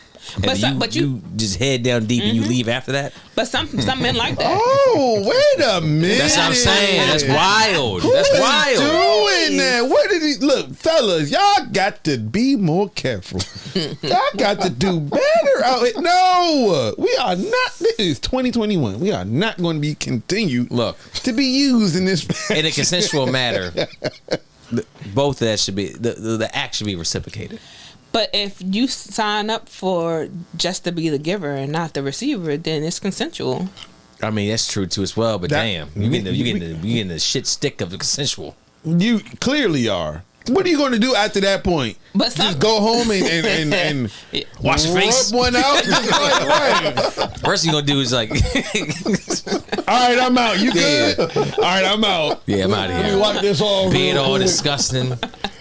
And But you just head down deep and you leave after that. But some men like that. Oh, wait a minute. That's what I'm saying. That's wild. Who That's is wild. doing that? What did he look, fellas? Y'all got to be more careful. Y'all got to do better out here. No, we are not. This is 2021. We are not going to be continued. Look, to be used in this in a consensual matter. Both of that should be the act should be reciprocated. But if you sign up for just to be the giver and not the receiver, then it's consensual. I mean, that's true too as well. But damn, you getting the shit stick of the consensual. You clearly are. What are you going to do after that point? But just go home and wash your face, rub one out. Just like, right. First thing you're gonna do is like, all right, I'm out. You good? All right, I'm out. Yeah, I'm out of here. Let me wipe this off. Being all disgusting.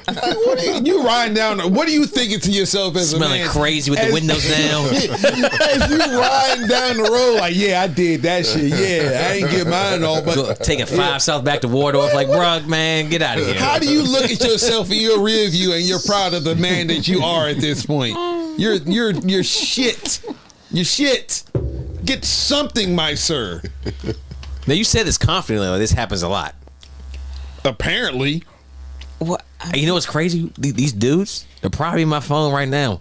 What are you riding down? What are you thinking to yourself as smelling a man? crazy with the windows down? As you riding down the road, like, yeah, I did that shit. Yeah, I ain't get mine off. But taking 5 South back to Wardorf, like, bruh, man, get out of here. How do you look at yourself in your rear view and you're proud of the man that you are at this point? You're shit. You're shit. Get something, my sir. Now you said this confidently. Like, this happens a lot. Apparently. What? You know what's crazy? These dudes, they're probably in my phone right now.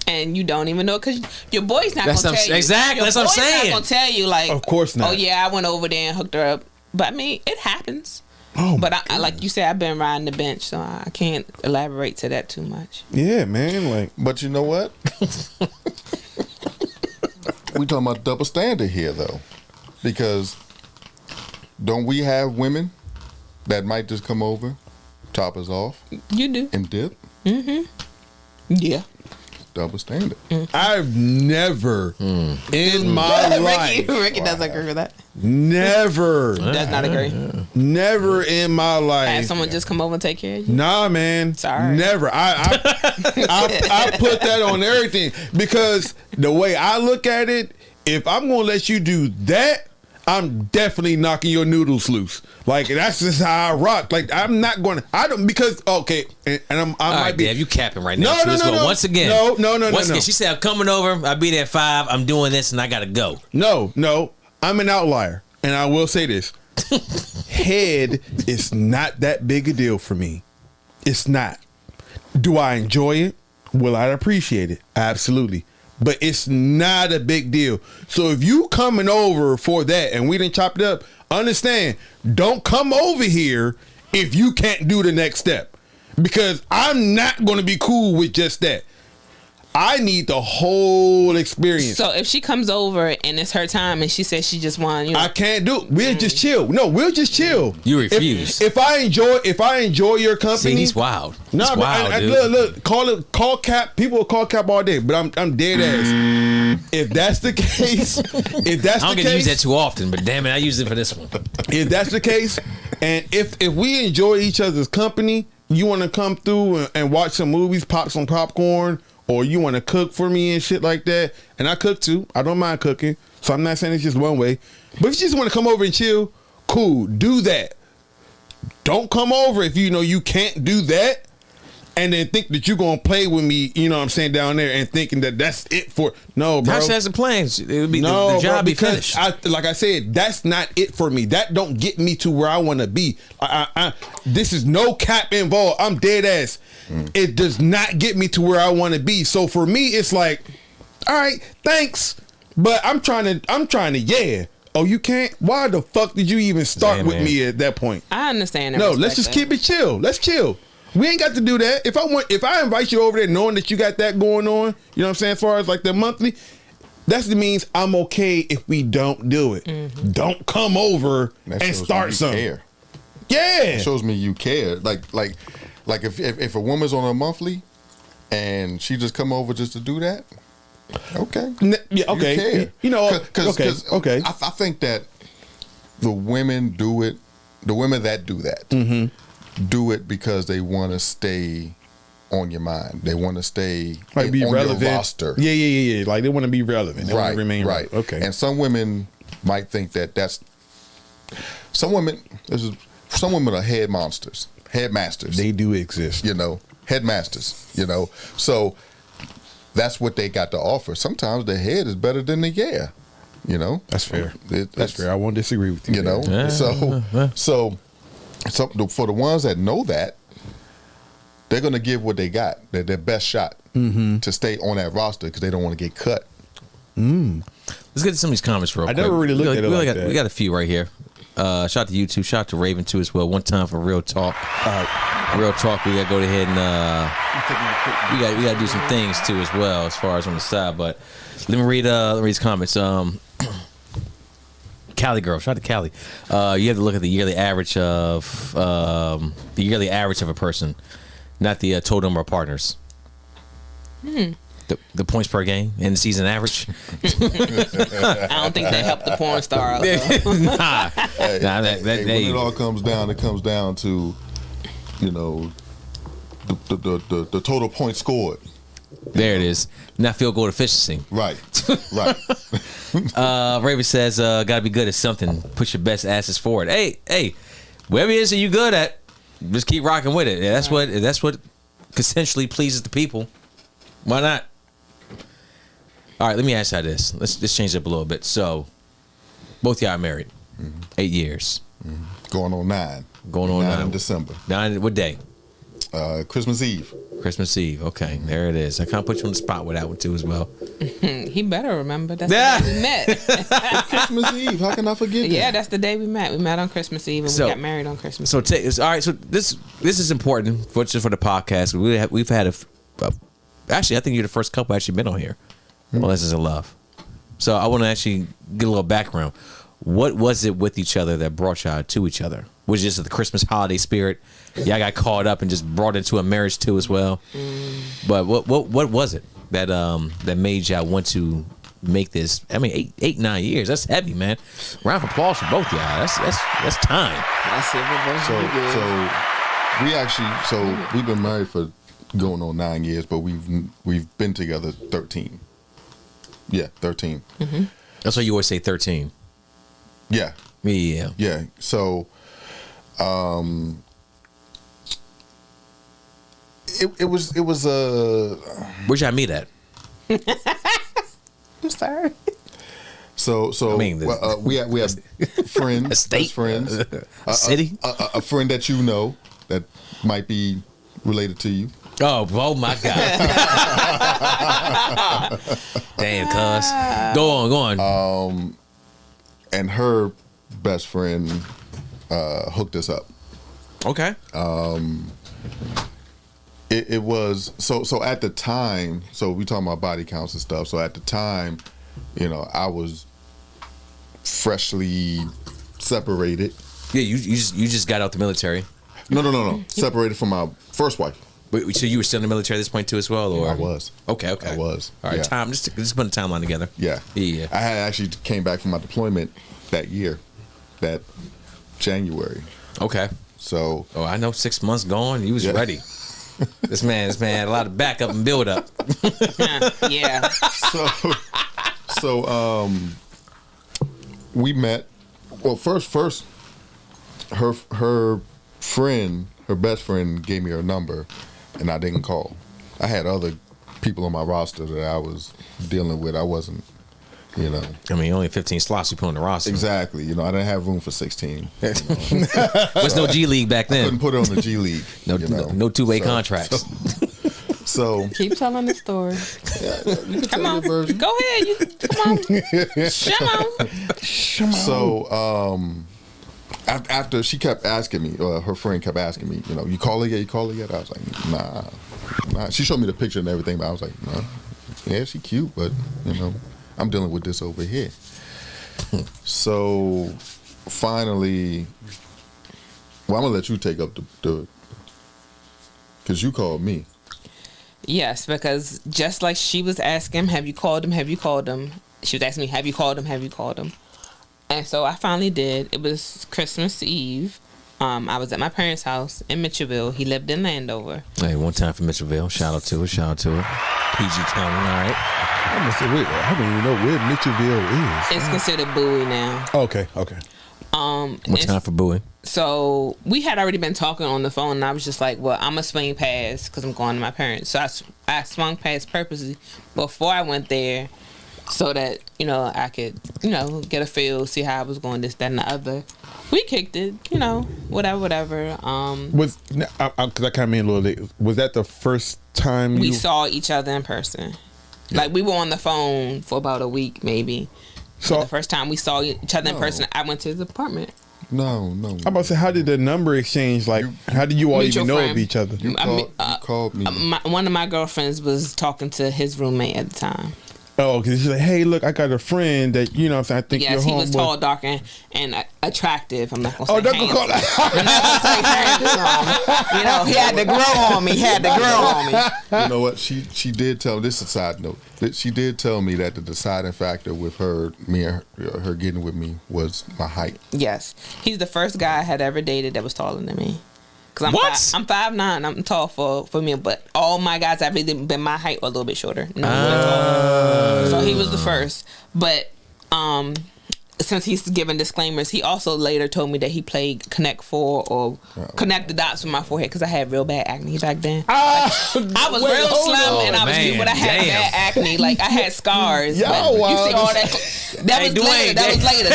And you don't even know because your boy's not going to tell you. Exactly. That's what I'm saying. Your boy's not going to tell you like, of course not. Oh yeah, I went over there and hooked her up. But I mean, it happens. Oh, but I, like you said, I've been riding the bench, so I can't elaborate to that too much. Yeah, man. Like, but you know what? We talking about double standard here, though, because don't we have women that might just come over, top us off? You do. And dip? Mm-hmm. Yeah. Double standard. I've never in my life. Ricky doesn't agree with that. Never. Does not agree. Never in my life. Had someone just come over and take care of you? Nah, man. Sorry. Never. I put that on everything because the way I look at it, if I'm gonna let you do that, I'm definitely knocking your noodles loose. Like, that's just how I rock. Like, I'm not going to, I don't, because, okay, and I might right, be. Dave, you capping right now. No. Once again. Once again, she said, I'm coming over, I'll be there at 5, I'm doing this, and I got to go. No, I'm an outlier. And I will say this. Head is not that big a deal for me. It's not. Do I enjoy it? Will I appreciate it? Absolutely. But it's not a big deal. So if you coming over for that and we didn't chop it up, understand, don't come over here if you can't do the next step. Because I'm not going to be cool with just that. I need the whole experience. So if she comes over and it's her time and she says she just wants, I can't do it. We'll just chill. No, we'll just chill. You refuse. If I enjoy your company. See, he's wild. No, he's wild, dude. Look, call cap. People will call cap all day, but I'm dead ass. If that's the case, I don't get to use that too often, but damn it, I use it for this one. If that's the case, and if we enjoy each other's company, you want to come through and watch some movies, pop some popcorn, or you want to cook for me and shit like that, and I cook too. I don't mind cooking, so I'm not saying it's just one way. But if you just want to come over and chill, cool, do that. Don't come over if you know you can't do that, and then think that you're gonna play with me, you know what I'm saying, down there, and thinking that that's it for no, bro. How she has the plans? It would be No, the job bro, be because finished. like I said, that's not it for me. That don't get me to where I want to be. This is no cap involved. I'm dead ass. It does not get me to where I want to be. So for me, it's like, all right, thanks, but I'm trying to, yeah. Oh, you can't? Why the fuck did you even start with me at that point? I understand. And No, respect let's just that. keep it chill. Let's chill. We ain't got to do that. If I invite you over there knowing that you got that going on, you know what I'm saying, as far as like the monthly, that means I'm okay if we don't do it. Don't come over and start something. Care. Yeah. It shows me you care. Like if a woman's on a monthly and she just come over just to do that, okay. Yeah, okay. You care. You know, okay. I think that the women do it. The women that do that do it because they want to stay on your mind. They want to stay Like be on relevant. your roster. Yeah. Like they want to be relevant. They want to remain right. relevant. Okay. And some women might think that's. Some women are headmasters. They do exist. You know, headmasters. You know, so that's what they got to offer. Sometimes the head is better than the yeah. You know, That's fair. That's it's fair. I won't disagree with you. You know, Yeah. so for the ones that know that, they're gonna give what they got, their best shot to stay on that roster because they don't want to get cut. Let's get to some of these comments real I quick. never really looked at it like that. We got a few right here. Shout out to YouTube. Shout out to Raven too as well. One time for real talk. Real talk. We gotta go ahead and we gotta do some things too as well as far as on the side. But let me read these comments. Cali girl. Shout out to Cali. You have to look at the yearly average of a person, not the total number of partners. The points per game and the season average. I don't think they helped the porn star out. Though. Nah, When it all comes down, it comes down to, you know, the total points scored. there it is. Not field goal efficiency. Right. Raven says, gotta be good at something. Push your best asses forward. Hey, whatever it is that you good at, just keep rocking with it. Yeah, that's what consensually pleases the people. Why not? All right, let me ask you this. Let's change it up a little bit. So, both y'all are married. 8 years. Going on 9. Going on 9 in December. 9, what day? Christmas Eve. Christmas Eve. Okay, there it is. I kind of put you on the spot with that one too as well. He better remember. That's the day we met. Christmas Eve. How can I forget that? Yeah, that's the day we met. We met on Christmas Eve and So- we got married on Christmas. So all right. So this is important for the podcast. We've had actually, I think you're the first couple actually been on here. Well, this is a love. So I want to actually get a little background. What was it with each other that brought y'all to each other? Was it just the Christmas holiday spirit? Y'all got caught up and just brought into a marriage too as well. But what was it that made y'all want to make this? I mean, 9 years. That's heavy, man. Round of applause for both y'all. That's time. That's it. We've been married for going on 9 years, but we've been together 13. Yeah, 13. That's why you always say 13. Yeah. Yeah. Yeah. So, it was Where'd y'all meet at? I'm sorry. So I mean, we have friends, A state? best friends, A city? a friend that you know that might be related to you. Oh my God. Damn, cuz. Go on. And her best friend hooked us up. Okay. It was so at the time. So we talking about body counts and stuff. So at the time, you know, I was freshly separated. Yeah, you just got out the military. No. Separated from my first wife. But, so you were still in the military at this point too as well, or I was. Okay. I was. All right, Yeah. time. Just put a timeline together. Yeah. Yeah. I had actually came back from my deployment that year, that January. Okay. So Oh, I know. 6 months gone. You was Yeah. ready. This man had a lot of backup and build up. Yeah. so we met. Well, first her friend, her best friend, gave me her number, and I didn't call. I had other people on my roster that I was dealing with. I wasn't, you know. I mean, only 15 slots you put on the roster. Exactly. You know, I didn't have room for 16. There's no G League back I couldn't then. put it on the G League. No two-way contracts. So Keep telling the story. you can Come tell on. your version. Go ahead. Come on. So after she kept asking me, her friend kept asking me, you know, you call her yet? You call her yet? I was like, nah. She showed me the picture and everything, but I was like, nah. Yeah, she cute, but you know, I'm dealing with this over here. So finally, well, I'm gonna let you take up the because you called me. Yes, because just like she was asking him, have you called him? Have you called him? She was asking me, have you called him? Have you called him? And so I finally did. It was Christmas Eve. I was at my parents' house in Mitchellville. He lived in Landover. Hey, one time for Mitchellville. Shout out to her. PG County, all right. I'm gonna say, I don't even know where Mitchellville is. It's considered Bowie now. Okay. One time for Bowie. So we had already been talking on the phone, and I was just like, well, I'm going to swing past because I'm going to my parents. So I swung past purposely before I went there so that, you know, I could, you know, get a feel, see how I was going, this, that, and the other. We kicked it, you know, whatever. Because I came in a little late. Was that the first time we saw each other in person? Yeah. Like, we were on the phone for about a week, maybe. So the first time we saw each other in person, I went to his apartment. No. I'm about to say, how did the number exchange? Like, how did you all even know of each other? You called me. One of my girlfriends was talking to his roommate at the time. Oh, because she's like, hey, look, I got a friend that, you know what I'm saying, I think yes, you're he was tall, dark, and attractive. I'm not going to say Oh, don't call that. You know, he had to grow on me. You know what? She did tell, this is a side note, that she did tell me that the deciding factor with her getting with me was my height. Yes. He's the first guy I had ever dated that was taller than me. I'm 5'9". I'm tall for me, but all my guys have either been my height or a little bit shorter. So he was the first. But since he's given disclaimers, he also later told me that he played Connect 4 or Connect the Dots with my forehead because I had real bad acne back then. I was real slim and I was cute, but I had bad acne. Like I had scars. You see all that? That was later.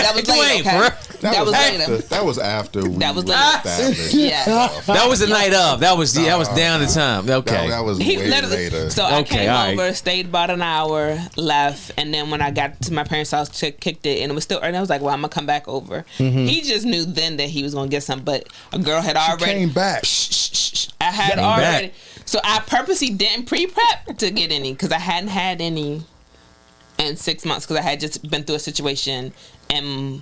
That was after we established. Yes. That was the night of. That was down the time. Okay. That was way later. So I came over, stayed about an hour, left, and then when I got to my parents' house, kicked it, and it was still early. I was like, well, I'm gonna come back over. Mm-hmm. He just knew then that he was gonna get something, but a girl had already came back. I had already. Back. So I purposely didn't pre-prep to get any because I hadn't had any in 6 months because I had just been through a situation and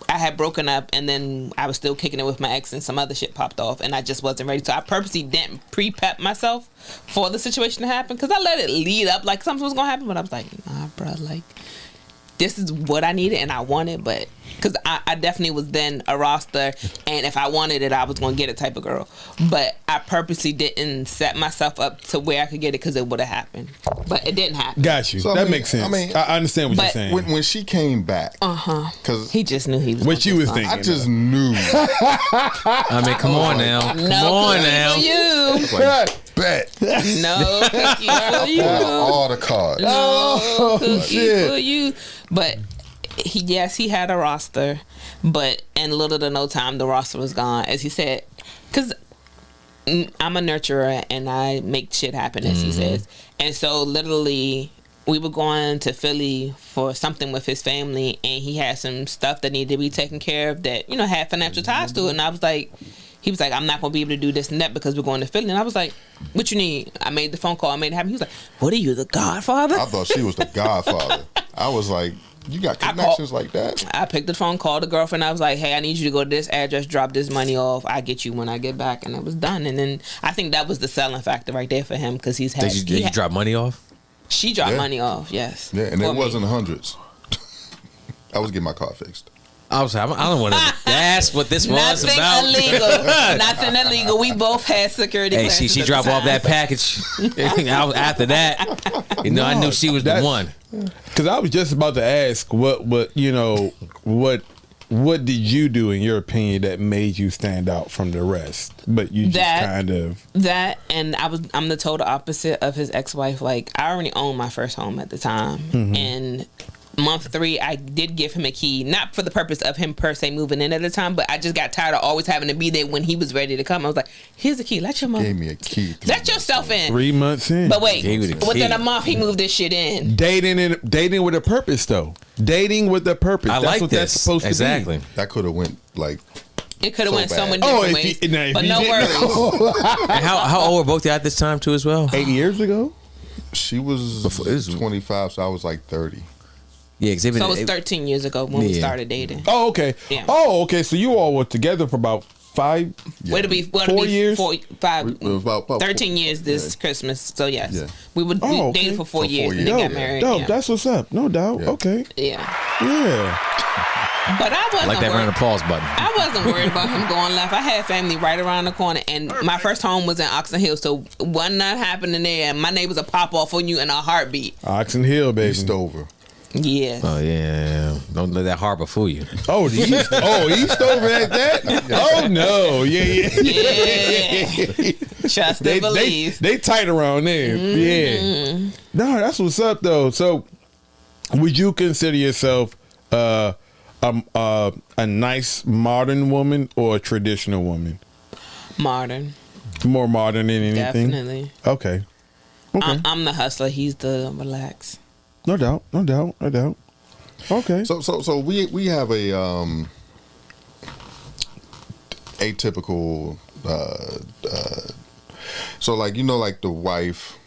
I had broken up and then I was still kicking it with my ex and some other shit popped off and I just wasn't ready. So I purposely didn't pre-prep myself for the situation to happen because I let it lead up like something was gonna happen, but I was like, nah, bro, like this is what I needed and I wanted, but because I definitely was then a roster and if I wanted it I was going to get it type of girl, but I purposely didn't set myself up to where I could get it because it would have happened, but it didn't happen. Got you. So, that makes sense. I understand what you're saying. When she came back, because he just knew he was what you was thinking. I just knew. I mean, come on now. Bet. No cookie for you. All the cards. No cookie for you. But he had a roster, but in little to no time the roster was gone, as he said, because I'm a nurturer and I make shit happen, as he says. And so literally we were going to Philly for something with his family and he had some stuff that needed to be taken care of that, you know, had financial ties to it. And I was like, he was like, I'm not going to be able to do this and that because we're going to Philly. And I was like, what you need? I made the phone call. I made it happen. He was like, what are you, the Godfather? I thought she was the Godfather. I was like, you got connections like that? I picked the phone, called the girlfriend. I was like, hey, I need you to go to this address, drop this money off. I get you when I get back. And it was done. And then I think that was the selling factor right there for him because he's had. Did you drop money off? She dropped money off, yes. Yeah, and it wasn't hundreds. I was getting my car fixed. I don't want to ask what this was about. Nothing illegal. We both had security. Hey, she dropped off that package. After that, you know, I knew she was the one. Because I was just about to ask what what did you do, in your opinion, that made you stand out from the rest? But you just kind of and I'm the total opposite of his ex-wife. Like, I already owned my first home at the time, and month 3, I did give him a key, not for the purpose of him per se moving in at the time, but I just got tired of always having to be there when he was ready to come. I was like, here's the key. Let your mom. Gave me a key. Let yourself in. 3 months in. But wait, Gave you the within key. a month, he moved this shit in. Dating with a purpose, though. Dating with a purpose. I That's like what this. that's supposed Exactly. to be. That could have went like. It could have So went so bad. many Oh, different if ways. you- now, if But you no didn't worries. know. And how old were both y'all at this time too as well? 8 years ago? She was Before- this was- 25, so I was like 30. Yeah, exhibit. So it was 13 years ago when we Yeah. started dating. Oh, okay. Yeah. Oh, okay. So you all were together for about 5. Yeah. It'll be 4 years? 5, It was about 13 years this Christmas. So yes, Yeah. we would Oh, okay. dated for 4 For 4 years and years. then Dope. got married. Dope. Yeah. That's what's up. No doubt. Yeah. Okay. yeah. Yeah. But I wasn't like that round worried. of applause button. I wasn't worried about him going left. I had family right around the corner, and my first home was in Oxon Hill. So one not happening there, and my neighbors will pop off on you in a heartbeat. Oxon Hill, baby. East over. Yeah. Oh yeah, don't let that harbor fool you. Oh, the East. Oh, East over at that? Oh, no. Yeah. Yeah. Trust and believe. They tight around there. Yeah. No, that's what's up, though. So, would you consider yourself a nice modern woman or a traditional woman? Modern. More modern than anything? Definitely. Okay. Okay. I'm the hustler. He's the relax. No doubt. Okay. So we have a atypical so like like the wife,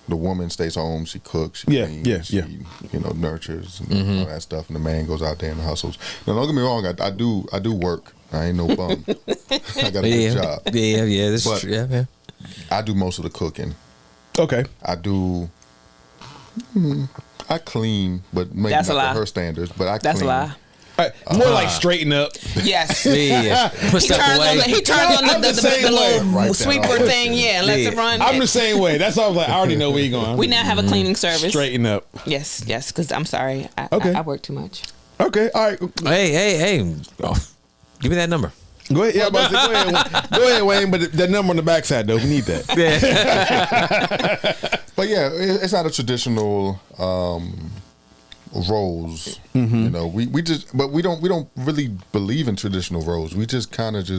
the woman stays home, she cooks, she Yeah, cleans, yeah, she yeah. nurtures and all that stuff, and the man goes out there and hustles. Now don't get me wrong, I do work. I ain't no bum. I got a good job. Yeah. This But- is true. Yeah. I do most of the cooking. Okay. I do. I clean, but maybe That's a not lie. to her standards. But I That's clean. a lie. All right, more like straighten up. Yes. Yeah. Put He stuff turns away. on I'm the same the way. little Write that sweeper off. thing, yeah, lets it Yeah. run. I'm the same way. That's why I was like, I already know where you're going. We now have a cleaning service. Straighten up. Yes, because I'm sorry. Okay. I work too much. Okay. All right. Hey. Oh, give me that number. Go ahead. Yeah, I'm about to say, go ahead, Wayne. But the number on the backside, though, we need that. But yeah, it's not a traditional roles. We just, but we don't really believe in traditional roles. We just kind of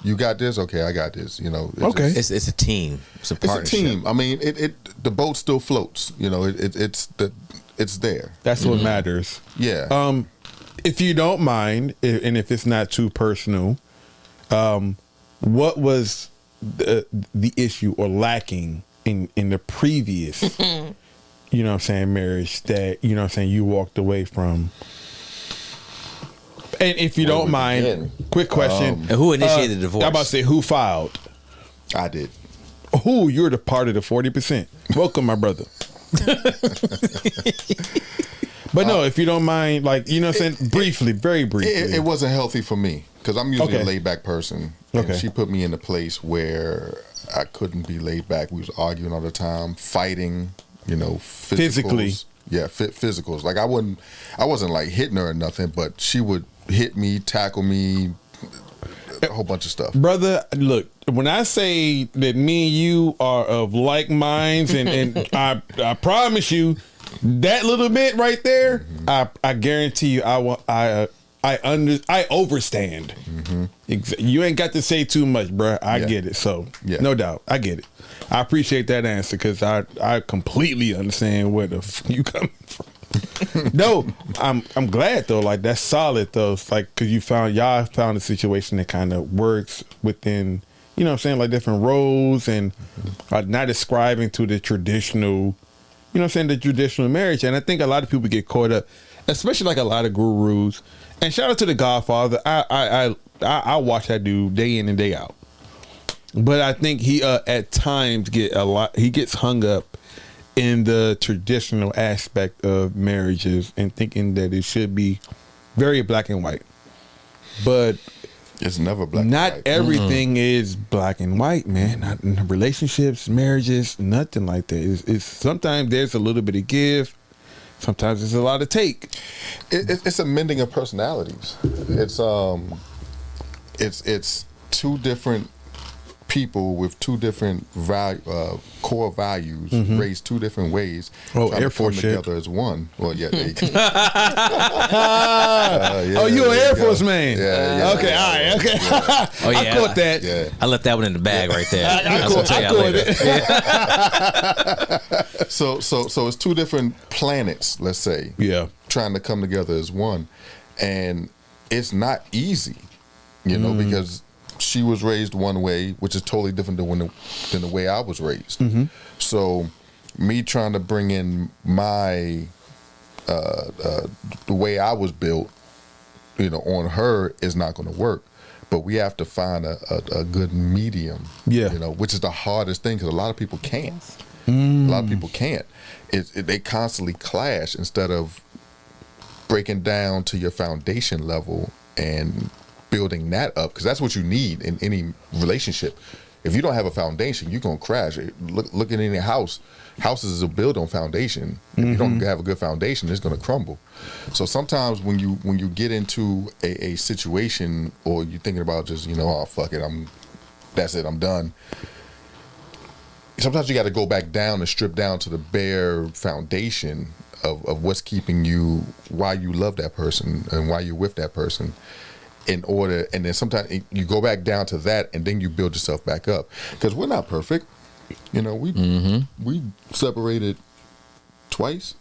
you got this, okay, I got this. It's Okay. just- It's a team. It's a it's a partnership. team. I mean, the boat still floats. It's there. That's what matters. Yeah. If you don't mind, and if it's not too personal, what was the issue or lacking in the previous, marriage that, you walked away from? And if you don't mind, begin? quick question. And who initiated the divorce? I'm about to say, who filed? I did. Who? You're the part of the 40%. Welcome, my brother. But no, if you don't mind, briefly, very briefly. It wasn't healthy for me because I'm usually Okay. a laid back person. And Okay. she put me in a place where I couldn't be laid back. We was arguing all the time, fighting, physicals. Physically. Yeah, physicals. Like I wasn't like hitting her or nothing, but she would hit me, tackle me, a whole bunch of stuff. Brother, look, when I say that me and you are of like minds, and I promise you, that little bit right there, I guarantee you, I overstand. You ain't got to say too much, bruh. I Yeah. get it. So Yeah. no doubt, I get it. I appreciate that answer because I completely understand where the you come from. No, I'm glad though. Like that's solid though. It's like because y'all found a situation that kind of works within, like different roles and not ascribing to the traditional, the traditional marriage. And I think a lot of people get caught up, especially like a lot of gurus. And shout out to the Godfather. I watch that dude day in and day out. But I think he at times he gets hung up in the traditional aspect of marriages and thinking that it should be very black and white. But It's never black. not and white. everything is black and white, man. Not in relationships, marriages, nothing like that. It's sometimes there's a little bit of give. sometimes it's a lot to take. It's a mending of personalities. It's two different people with two different core values, raised two different ways. Oh, trying Air to come Force shit. together as one. Well, yeah, there you go. Oh, you an Air Force man? Yeah. Okay, all right, okay. Oh yeah, I caught that. Yeah. I left that one in the bag right there. I I'll tell you caught later. it. So it's two different planets, let's say. Yeah. Trying to come together as one, and it's not easy, because she was raised one way, which is totally different than the way I was raised. So me trying to bring in my the way I was built, on her is not going to work. But we have to find a good medium, which is the hardest thing, because a lot of people can't. A lot of people can't. They constantly clash instead of breaking down to your foundation level and building that up, because that's what you need in any relationship. If you don't have a foundation, you're gonna crash. Look at any house. Houses are built on foundation. If you don't have a good foundation, it's gonna crumble. So sometimes when you get into a situation, or you're thinking about just oh fuck it, that's it, I'm done. Sometimes you got to go back down and strip down to the bare foundation of what's keeping you, why you love that person and why you're with that person. And then sometimes you go back down to that, and then you build yourself back up, because we're not perfect. We separated twice.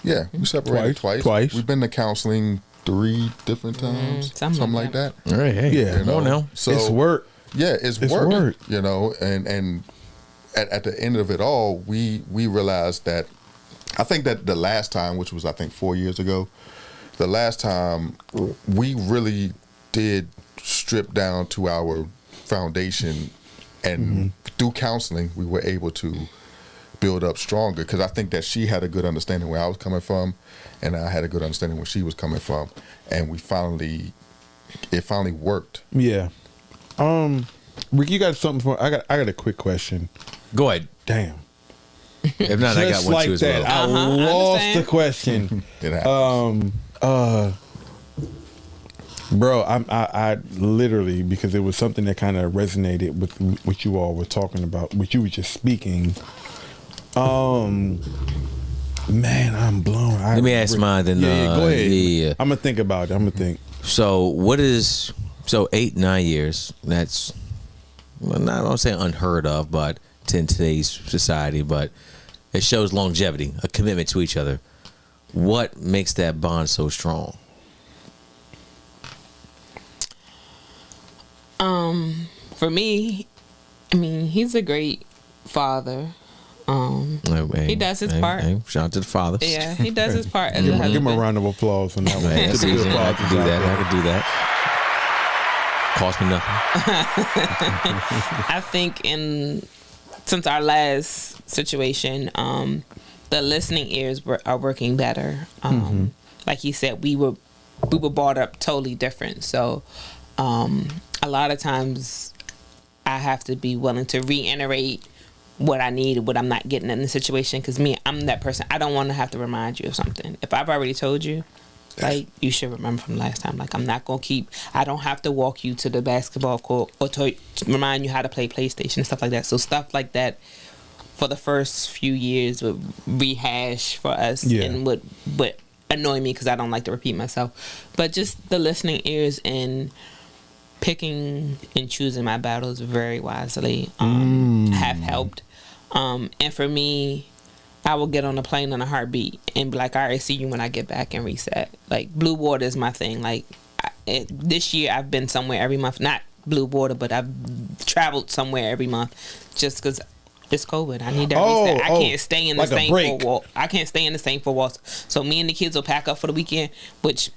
Yeah, we separated twice. We've been to counseling 3 different times, something like that. All right, hey, Yeah, come on now. So it's work. Yeah, it's work. And at the end of it all, we realized that, I think that the last time, which was I think 4 years ago, the last time we really did strip down to our foundation, and through counseling we were able to build up stronger, because I think that she had a good understanding where I was coming from, and I had a good understanding where she was coming from, and it finally worked. Yeah. Rick, you got something for? I got a quick question. Go ahead. Damn. If not, I got one too as well. I lost the question. It happens. Bro, I literally, because it was something that kind of resonated with what you all were talking about, what you were just speaking. Man, I'm blown. Let me ask mine then. Yeah, go ahead. Yeah. I'm gonna think about it. So 8-9 years? That's, well, not, I'm saying unheard of, but in today's society, but it shows longevity, a commitment to each other. What makes that bond so strong? For me, he's a great father. He does his part. Shout out to the fathers. Yeah, he does his part as a Give him husband. a round of applause on that one. Right, that's To the easy. good I fathers can do out that. there. I can do that. Cost me nothing. I think since our last situation, the listening ears are working better. Like he said, we were brought up totally different. So a lot of times I have to be willing to reiterate what I need, what I'm not getting in the situation, because I'm that person. I don't want to have to remind you of something. If I've already told you, like, you should remember from last time. Like, I'm not going to I don't have to walk you to the basketball court or to remind you how to play PlayStation and stuff like that. So stuff like that for the first few years would rehash for us and would annoy me, because I don't like to repeat myself. But just the listening ears and picking and choosing my battles very wisely have helped. And for me, I will get on a plane in a heartbeat and be like, all right, see you when I get back, and reset. Like, blue water is my thing. Like, this year I've been somewhere every month. Not blue water, but I've traveled somewhere every month just because it's COVID. I need that reset. I can't stay in the same four walls. I can't stay in the same four walls. So me and the kids will pack up for the weekend, which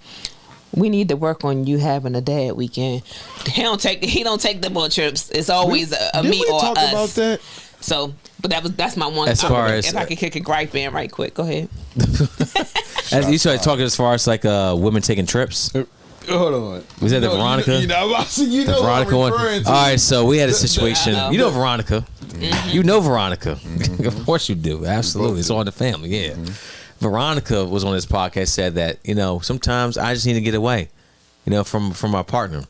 we need to work on you having a dad weekend. He don't take the boat trips. It's always a me or us. Did we talk about that? So, but that's my one. As far as if I could kick a gripe in right quick, go ahead. As you started talking as far as like women taking trips. Hold on. Was that the Veronica? The Veronica one. All right, so we had a situation. You know Veronica. You know Veronica. Of course you do. Absolutely. It's all in the family. Yeah. Veronica was on this podcast, said that, sometimes I just need to get away, from my partner.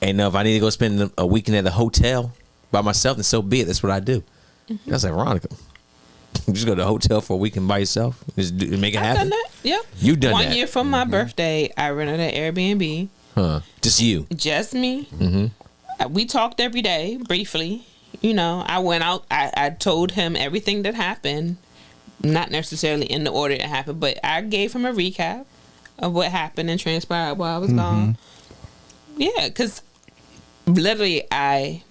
And if I need to go spend a weekend at the hotel by myself, then so be it. That's what I do. I was like, Veronica, just go to the hotel for a weekend by yourself. Just make it happen. I've done that. Yep. You've done that. 1 year from my birthday, I rented an Airbnb. Huh. Just you. Just me. We talked every day, briefly. I went out. I told him everything that happened. Not necessarily in the order it happened, but I gave him a recap of what happened and transpired while I was gone. Yeah, because literally I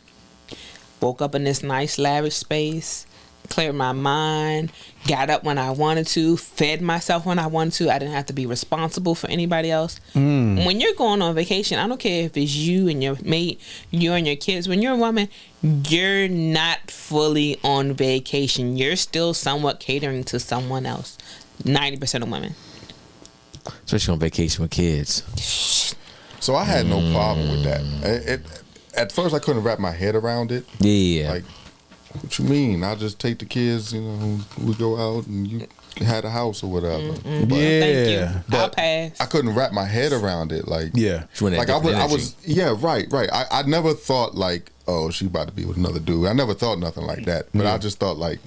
woke up in this nice lavish space, cleared my mind, got up when I wanted to, fed myself when I wanted to. I didn't have to be responsible for anybody else. When you're going on vacation, I don't care if it's you and your mate, you and your kids. When you're a woman, you're not fully on vacation. You're still somewhat catering to someone else. 90% of women. Especially on vacation with kids. So I had no problem with that. At first, I couldn't wrap my head around it. Yeah. Like, what you mean? I just take the kids, we go out and you had a house or whatever. But, Thank you. I'll pass. I couldn't wrap my head around it. Like, Like I was, right. I never thought like, oh, she about to be with another dude. I never thought nothing like that. But I just thought like,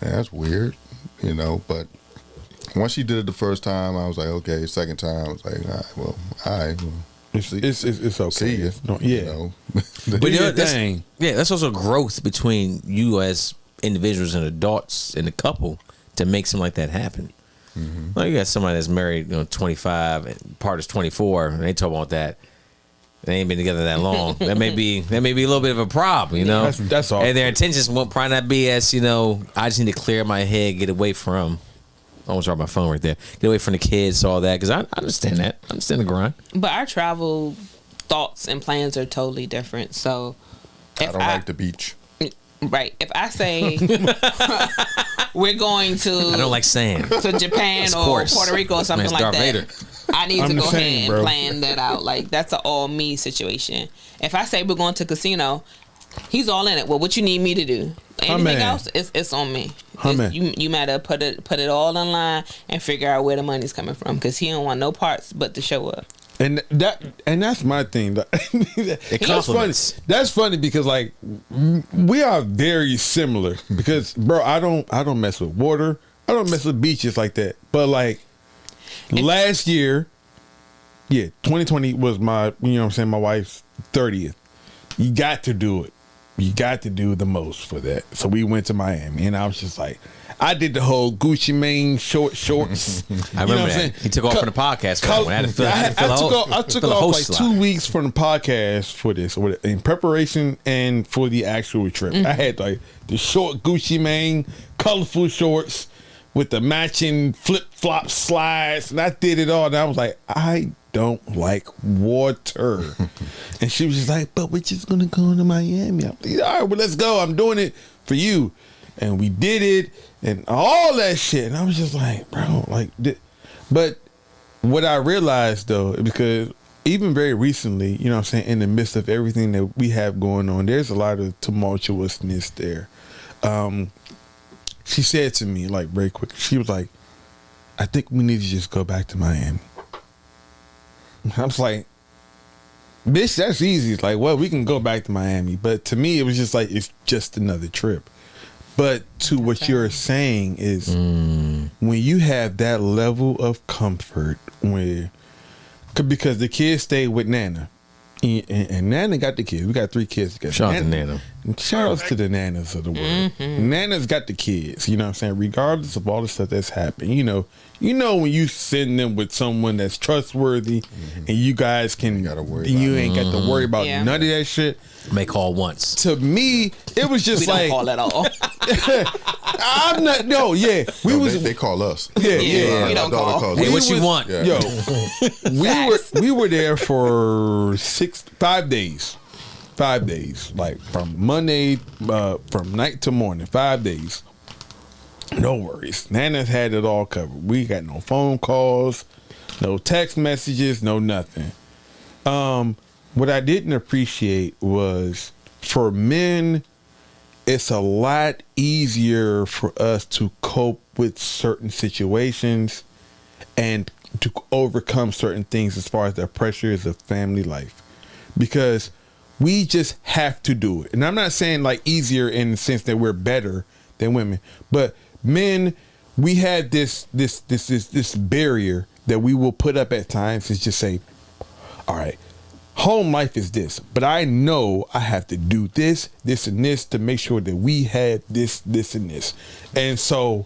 man, that's weird, But once she did it the first time, I was like, okay. Second time, I was like, all right. It's okay. See ya. But that's also growth between you as individuals and adults in the couple to make something like that happen. Like you got somebody that's married, 25, and partner's 24, and they talk about that. They ain't been together that long. that may be a little bit of a problem, That's all. And their intentions won't probably not be as, I just need to clear my head, get away from. I almost dropped my phone right there. Get away from the kids, all that, because I understand that. I understand the grind. But our travel thoughts and plans are totally different. So I don't like the beach. Right. If I say we're going to, I don't like sand. To Japan or Puerto Rico or something like that. Vader. I need to go ahead and bro. plan that out. Like that's an all me situation. If I say we're going to casino, he's all in it. Well, what you need me to do? Anything else? It's on me. You matter put it all in line and figure out where the money's coming from because he don't want no parts but to show up. And that's my thing. That's funny. That's funny because like we are very similar. Because bro, I don't mess with water. I don't mess with beaches like that. But like last year, 2020 was my my wife's 30th. You got to do it. You got to do the most for that. So we went to Miami, and I was just like, I did the whole Gucci Mane shorts. I remember that. He took off from the podcast. I took off like 2 weeks from the podcast for this, in preparation and for the actual trip. I had like the short Gucci Mane, colorful shorts with the matching flip-flop slides, and I did it all. And I was like, I don't like water. And she was just like, but we're just gonna go to Miami. I'm like, all right, well, let's go. I'm doing it for you. And we did it and all that shit. And I was just like, bro, like, but what I realized though, because even very recently, in the midst of everything that we have going on, there's a lot of tumultuousness there. She said to me, like, very quick, she was like, I think we need to just go back to Miami. I was like, bitch, that's easy. It's like, well, we can go back to Miami. But to me, it was just like, it's just another trip. But to what you're saying is when you have that level of comfort because the kids stay with Nana. And Nana got the kids. We got 3 kids together. Shout out to Nana. Shout outs to the Nanas of the world. Nana's got the kids, you know what I'm saying? Regardless of all the stuff that's happened. You know when you send them with someone that's trustworthy and you guys can, you ain't got to worry about none of that shit. May call once. To me, it was just we like. don't call at all. I'm not, They call us. Yeah, we don't call. Hey, what you want? Yeah. Yo, we were there for 5 days. 5 days, like from Monday, from night to morning, 5 days. No worries. Nana's had it all covered. We got no phone calls, no text messages, no nothing. What I didn't appreciate was for men, it's a lot easier for us to cope with certain situations and to overcome certain things as far as the pressures of family life, because we just have to do it. And I'm not saying like easier in the sense that we're better than women, but men, we had this barrier that we will put up at times and just say, all right, home life is this, but I know I have to do this, this, and this to make sure that we had this, this, and this. And so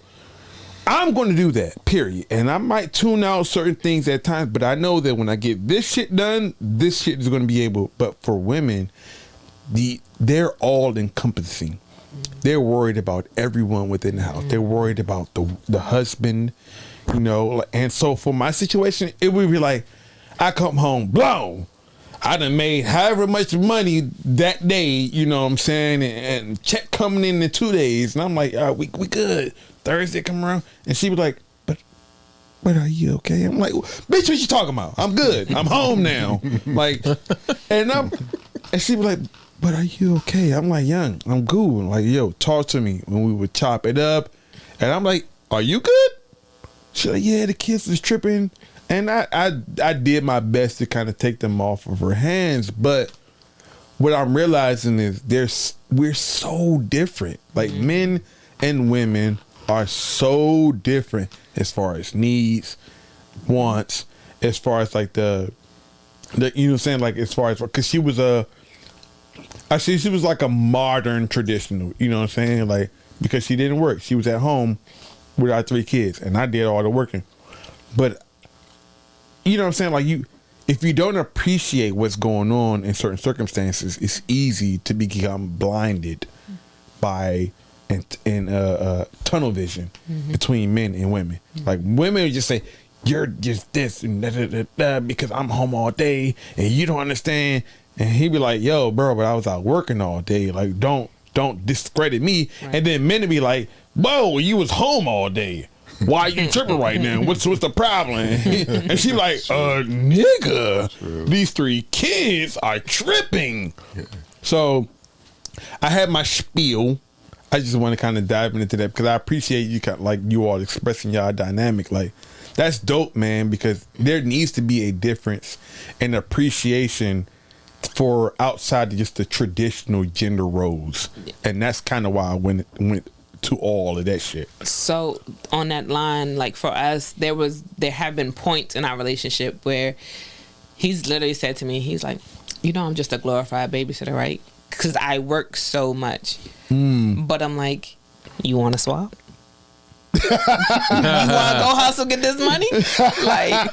I'm going to do that, period. And I might tune out certain things at times, but I know that when I get this shit done, this shit is going to be able. But for women, they're all encompassing. They're worried about everyone within the house. They're worried about the husband, you know. And so for my situation, it would be like, I come home blown. I done made however much money that day, you know what I'm saying, and check coming in 2 days, and I'm like, we good. Thursday come around, and she was like, but are you okay? I'm like, bitch, what you talking about? I'm good. I'm home now. Like, and she was like, but are you okay? I'm like, young, I'm cool. Like, yo, talk to me. When we would chop it up, and I'm like, are you good? She's like, yeah, the kids is tripping. And I did my best to kind of take them off of her hands, but what I'm realizing is we're so different. Like men and women are so different as far as needs, wants, as far as like the you know what I'm saying, like as far as, because she was she was like a modern traditional, you know what I'm saying, like because she didn't work, she was at home with our 3 kids, and I did all the working, but. You know what I'm saying? Like if you don't appreciate what's going on in certain circumstances, it's easy to become blinded by tunnel vision between men and women. Like women would just say, "You're just this and da because I'm home all day and you don't understand." And he'd be like, "Yo, bro, but I was out working all day. Like don't discredit me." Right. And then men would be like, "Whoa, you was home all day. Why are you tripping right now? What's the problem?" And she like, nigga, true. These 3 kids are tripping. Yeah. So I had my spiel. I just want to kind of dive into that because I appreciate you like you all expressing y'all dynamic. Like that's dope, man, because there needs to be a difference in appreciation for outside of just the traditional gender roles. And that's kind of why I went to all of that shit. So on that line, like for us, there have been points in our relationship where he's literally said to me, he's like, you know, I'm just a glorified babysitter, right? Because I work so much. But I'm like, you want to swap? You want to go hustle, get this money? Like,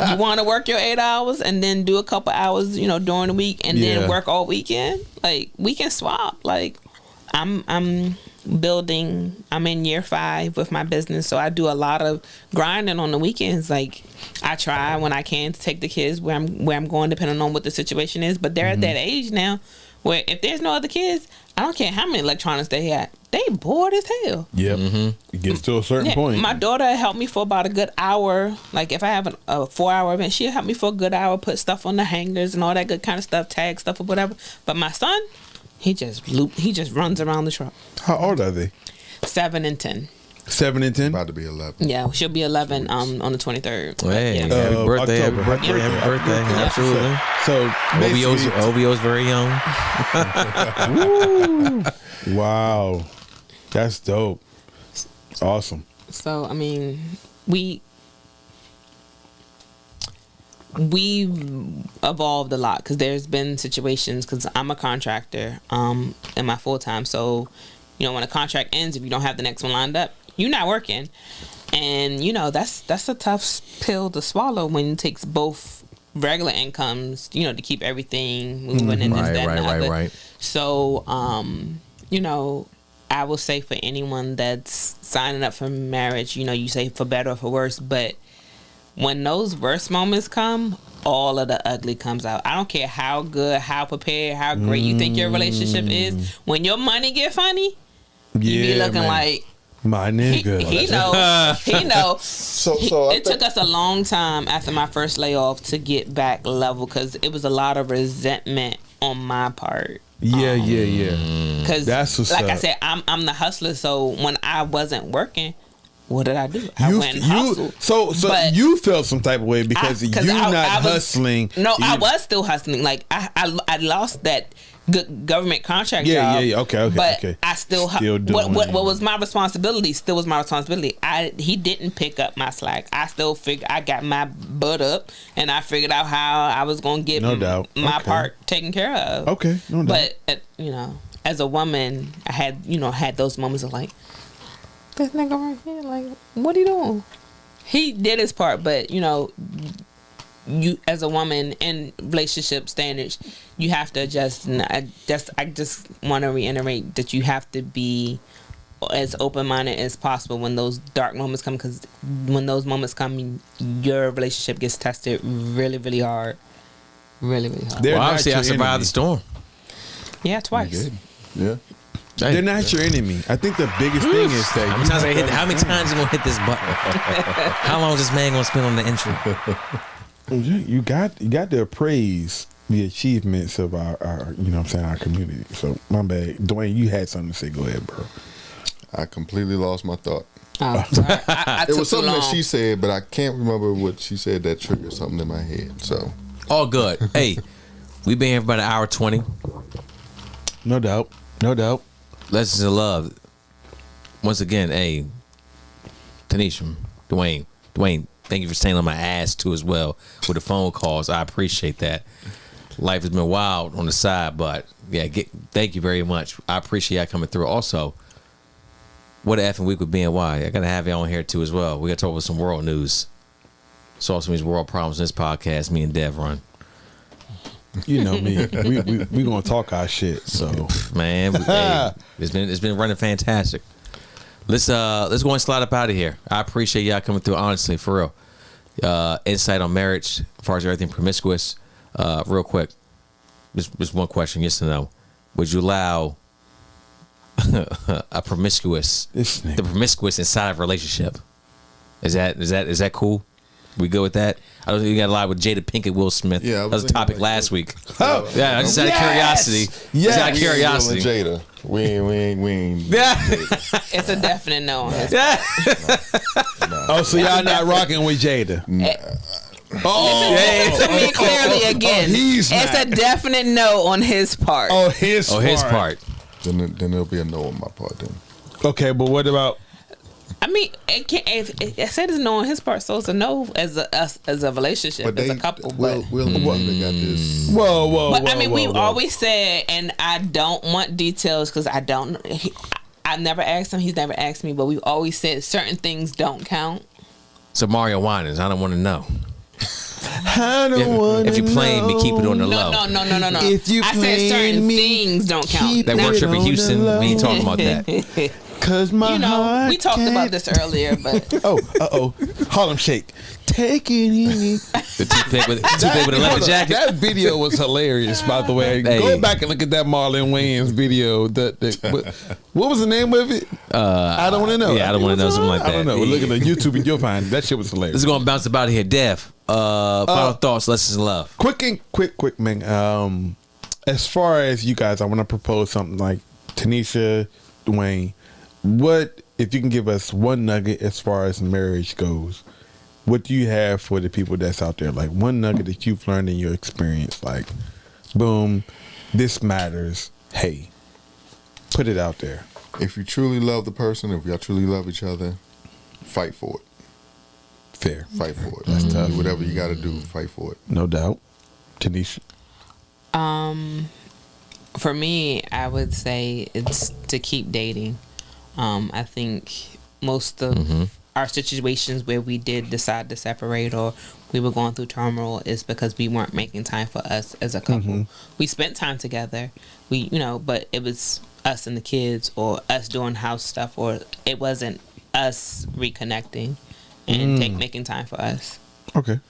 you want to work your 8 hours and then do a couple hours, you know, during the week and then work all weekend? Like, we can swap. Like, I'm building, I'm in year 5 with my business, so I do a lot of grinding on the weekends. Like I try when I can to take the kids where I'm going, depending on what the situation is, but they're at that age now where if there's no other kids, I don't care how many electronics they have, they bored as hell. Yep. It gets to a certain point. My daughter helped me for about a good hour. Like if I have a 4-hour event, she'll help me for a good hour, put stuff on the hangers and all that good kind of stuff, tag stuff or whatever. But my son, he just runs around the truck. How old are they? 7 and 10. 7 and 10? About to be 11. Yeah, she'll be 11 on the 23rd. Hey, yeah. happy birthday, happy birthday. Yeah. Absolutely. So OVO's very young. Woo. Wow. That's dope. Awesome. So, I mean, we've evolved a lot because there's been situations, because I'm a contractor in my full time. So, you know, when a contract ends, if you don't have the next one lined up, you're not working. And, you know, that's a tough pill to swallow when it takes both regular incomes, you know, to keep everything moving and this, that, and the other. Right. So, you know, I will say for anyone that's signing up for marriage, you know, you say for better or for worse, but when those worst moments come, all of the ugly comes out. I don't care how good, how prepared, how great you think your relationship is. When your money get funny, you be looking like, my nigga. He know. So it took us a long time after my first layoff to get back level because it was a lot of resentment on my part. Yeah. Because that's what's like up. I said, I'm the hustler. So when I wasn't working, what did I do? I went and hustled. So But you felt some type of way because you're not hustling. No, I was still hustling. Like I lost that good government contract job. Yeah. Okay. But okay. I still doing what was my responsibility still was my responsibility. He didn't pick up my slack. I still I got my butt up and I figured out how I was going to get my part taken care of. Okay, no doubt. But as a woman, I had those moments of like, this nigga right here, like, what are you doing? He did his part, but you as a woman in relationship standards, you have to adjust. And I just want to reiterate that you have to be as open-minded as possible when those dark moments come, because when those moments come, your relationship gets tested really, really hard. Really, really hard. Well, obviously, I survived the storm. Yeah, twice. Yeah. They're not your enemy. I think the biggest thing is that How many times you gonna hit this button? How long is this man gonna spend on the intro? you got to appraise the achievements of our our community. So my bad, Dwayne, you had something to say. Go ahead, bro. I completely lost my thought. Oh, sorry. I It was something that she said, but I can't remember what she said that triggered something in my head. So all good. Hey, we've been here for about an hour 20. No doubt. Lessons of love. Once again, hey, Tanisha, Dwayne, thank you for staying on my ass too as well with the phone calls. I appreciate that. Life has been wild on the side, but yeah, thank you very much. I appreciate y'all coming through. Also, what a effing week with BNY. I gotta have y'all on here too as well. We gotta talk about some world news. Solve some of these world problems in this podcast. Me and Dev run. You know me. we gonna talk our shit. So man, hey, it's been running fantastic. Let's go and slide up out of here. I appreciate y'all coming through. Honestly, for real. Insight on marriage, as far as everything promiscuous. Real quick, just one question, yes or no? Would you allow the promiscuous inside of a relationship? Is that cool? We good with that? I don't think you got a lot with Jada Pinkett, Will Smith. Yeah, that was a topic last week. Oh, yeah, just out of curiosity. Yeah, just out of curiosity. Jada, we ain't. Yeah, it's a definite no on his Oh, so y'all not rocking with Jada? Listen to me clearly again. It's a definite no on his part. His part. Then there'll be a no on my part then. Okay, but what about? I mean, it can't. I said it's no on his part, so it's a no as a relationship, as a couple. Will and Wanda got this. Whoa. But I mean, we've always said, and I don't want details because I don't. I've never asked him. He's never asked me. But we've always said certain things don't count. So Mario Winans, I don't want to know. I don't want to. If you playing me, keep it on the low. No. If you I said certain things don't count. That one trip in Houston, we ain't talking about that. Cause my heart we talked about this earlier, but Harlem Shake, take it easy. The toothpick with a leather jacket. That video was hilarious, by the way. Hey. Go back and look at that Marlon Wayans video. What was the name of it? I don't want to know. Yeah, I don't want to know, something like that. I don't know. Look at the YouTube and you'll find it. That shit was hilarious. This is gonna bounce about here. Dev, final thoughts, lessons in love. Quick, man. As far as you guys, I want to propose something like Tanisha, Dwayne. What if you can give us one nugget as far as marriage goes? What do you have for the people that's out there? Like one nugget that you've learned in your experience. Like, boom, this matters. Hey, put it out there. If you truly love the person, if y'all truly love each other, fight for it. Fair. Fight for it. That's tough. Whatever you got to do, fight for it. No doubt. Tanisha. For me, I would say it's to keep dating. I think most of our situations where we did decide to separate or we were going through turmoil is because we weren't making time for us as a couple. We spent time together, but it was us and the kids or us doing house stuff, or it wasn't us reconnecting and making time for us. Okay.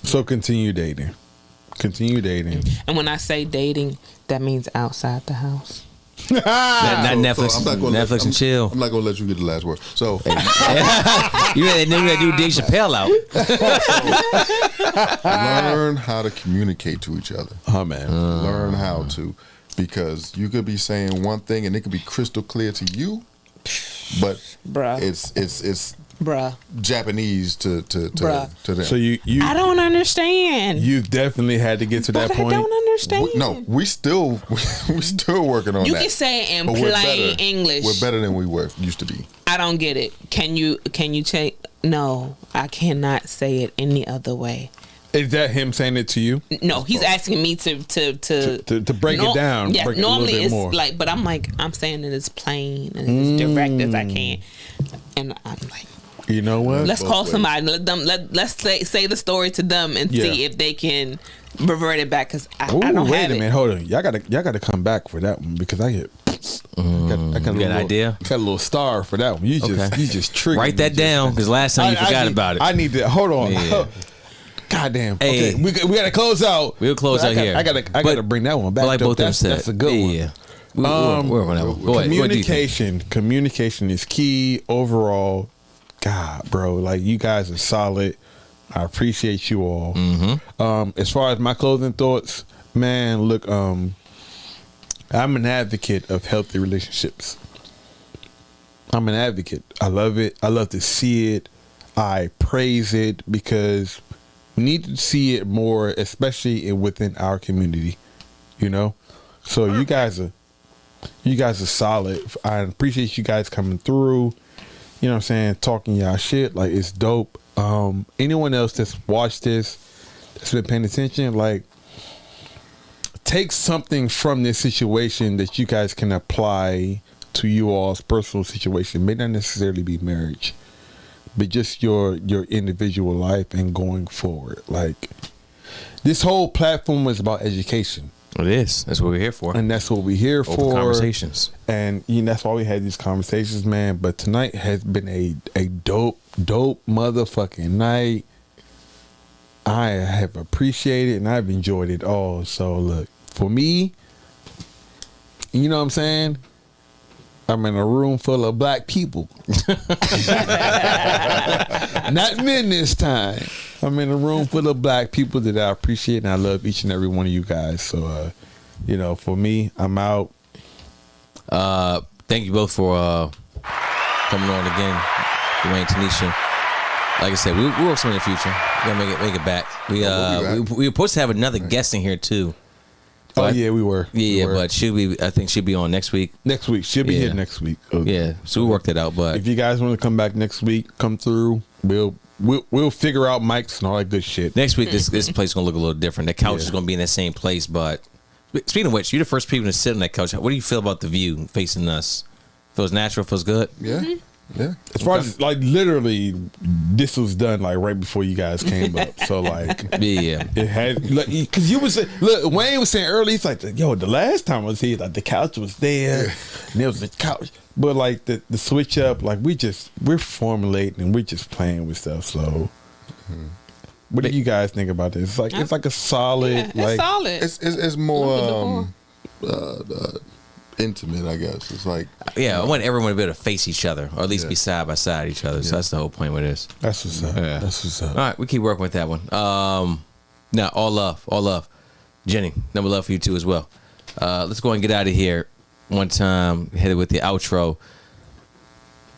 So continue dating. And when I say dating, that means outside the house. Not Netflix and chill. I'm not gonna let you get the last word. So you gotta do Dave Chappelle out. Learn how to communicate to each other. Oh man, learn how to, because you could be saying one thing and it could be crystal clear to you, but Bruh. it's Bruh. Japanese to Bruh. them. So you I don't understand. you definitely had to get to that But point. I don't understand. we still working on You that. can say it in But we're plain better. English. We're better than we used to be. I don't get it. Can you take? No, I cannot say it any other way. Is that him saying it to you? No, he's asking me to break it down. Yeah, break it a normally little bit it's more. like, but I'm saying it as plain and as direct as I can, and I'm like, You know what? let's both call ways. somebody. Let's say the story to them and Yeah. see if they can revert it back, because I Ooh, don't wait have a it. minute, hold on. Y'all gotta come back for that one because I get. I got an idea? Got a little star for that one. You just triggered. Write that down because last time you forgot about it. I need to hold on. Yeah. Goddamn. Hey. Okay, we gotta close out. We'll close But out here. I gotta bring that one back. But like though. both of them said, That's a good one. Yeah. We're on that one. Go ahead. What do you think? Communication is key overall. God, bro, like you guys are solid. I appreciate you all. Mm-hmm. As far as my closing thoughts, man, look, I'm an advocate of healthy relationships. I'm an advocate. I love it. I love to see it. I praise it because we need to see it more, especially within our community. You know, so you guys are solid. I appreciate you guys coming through. You know what I'm saying? Talking y'all shit. Like, it's dope. Anyone else that's watched this, that's been paying attention, like, take something from this situation that you guys can apply to you all's personal situation. May not necessarily be marriage, but just your individual life and going forward. Like, this whole platform is about education. It is. That's what we're here for. And that's what we're here Open for. conversations. And that's why we had these conversations, man. But tonight has been a dope motherfucking night. I have appreciated and I've enjoyed it all. So look, for me, you know what I'm saying? I'm in a room full of black people. Not men this time. I'm in a room full of black people that I appreciate and I love each and every one of you guys. So, for me, I'm out. Thank you both for coming on again, Dwayne, Tanisha. Like I said, we'll work some in the future. We're gonna make it back. We were supposed to have another guest in here too. Oh yeah, we were. Yeah, but I think she'll be on next week. Next week. She'll be Yeah. here next week. Okay. Yeah, so we worked it out. But If you guys want to come back next week, come through. We'll figure out mics and all that good shit. next week, this place is gonna look a little different. The couch is gonna be in the same place. But speaking of which, you're the first people to sit on that couch. What do you feel about the view facing us? Feels natural. Feels good. Yeah. Yeah. As far as like literally, this was done like right before you guys came up. So like, Yeah. it had because you was look. Wayne was saying earlier, he's like, yo, the last time I was here, like the couch was there, and there was the couch. But like the switch up, like we're formulating and we're just playing with stuff. So, what do you guys think about this? It's like a solid, It's like solid. It's more intimate, I guess. It's like Yeah, I want everyone to be able to face each other, or at least be side by side each other. So that's the whole point with this. that's what's up. Yeah. That's what's up. All right, we keep working with that one. Now, all love. Jenny, number love for you too as well. Let's go and get out of here. One time, headed with the outro.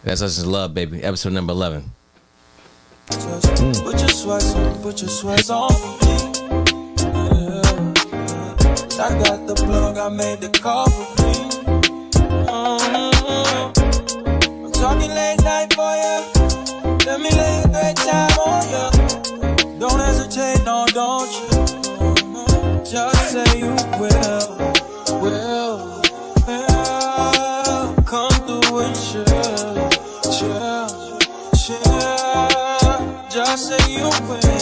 That's us in love, baby. Episode number 11. Put your sweats on, put your sweats on for me. Yeah. I got the plug, I made the call for me. I'm talking late night for ya. Let me lay a great time on ya. Don't hesitate, no, don't you? Just say you will. Come through and chill. Just say you will.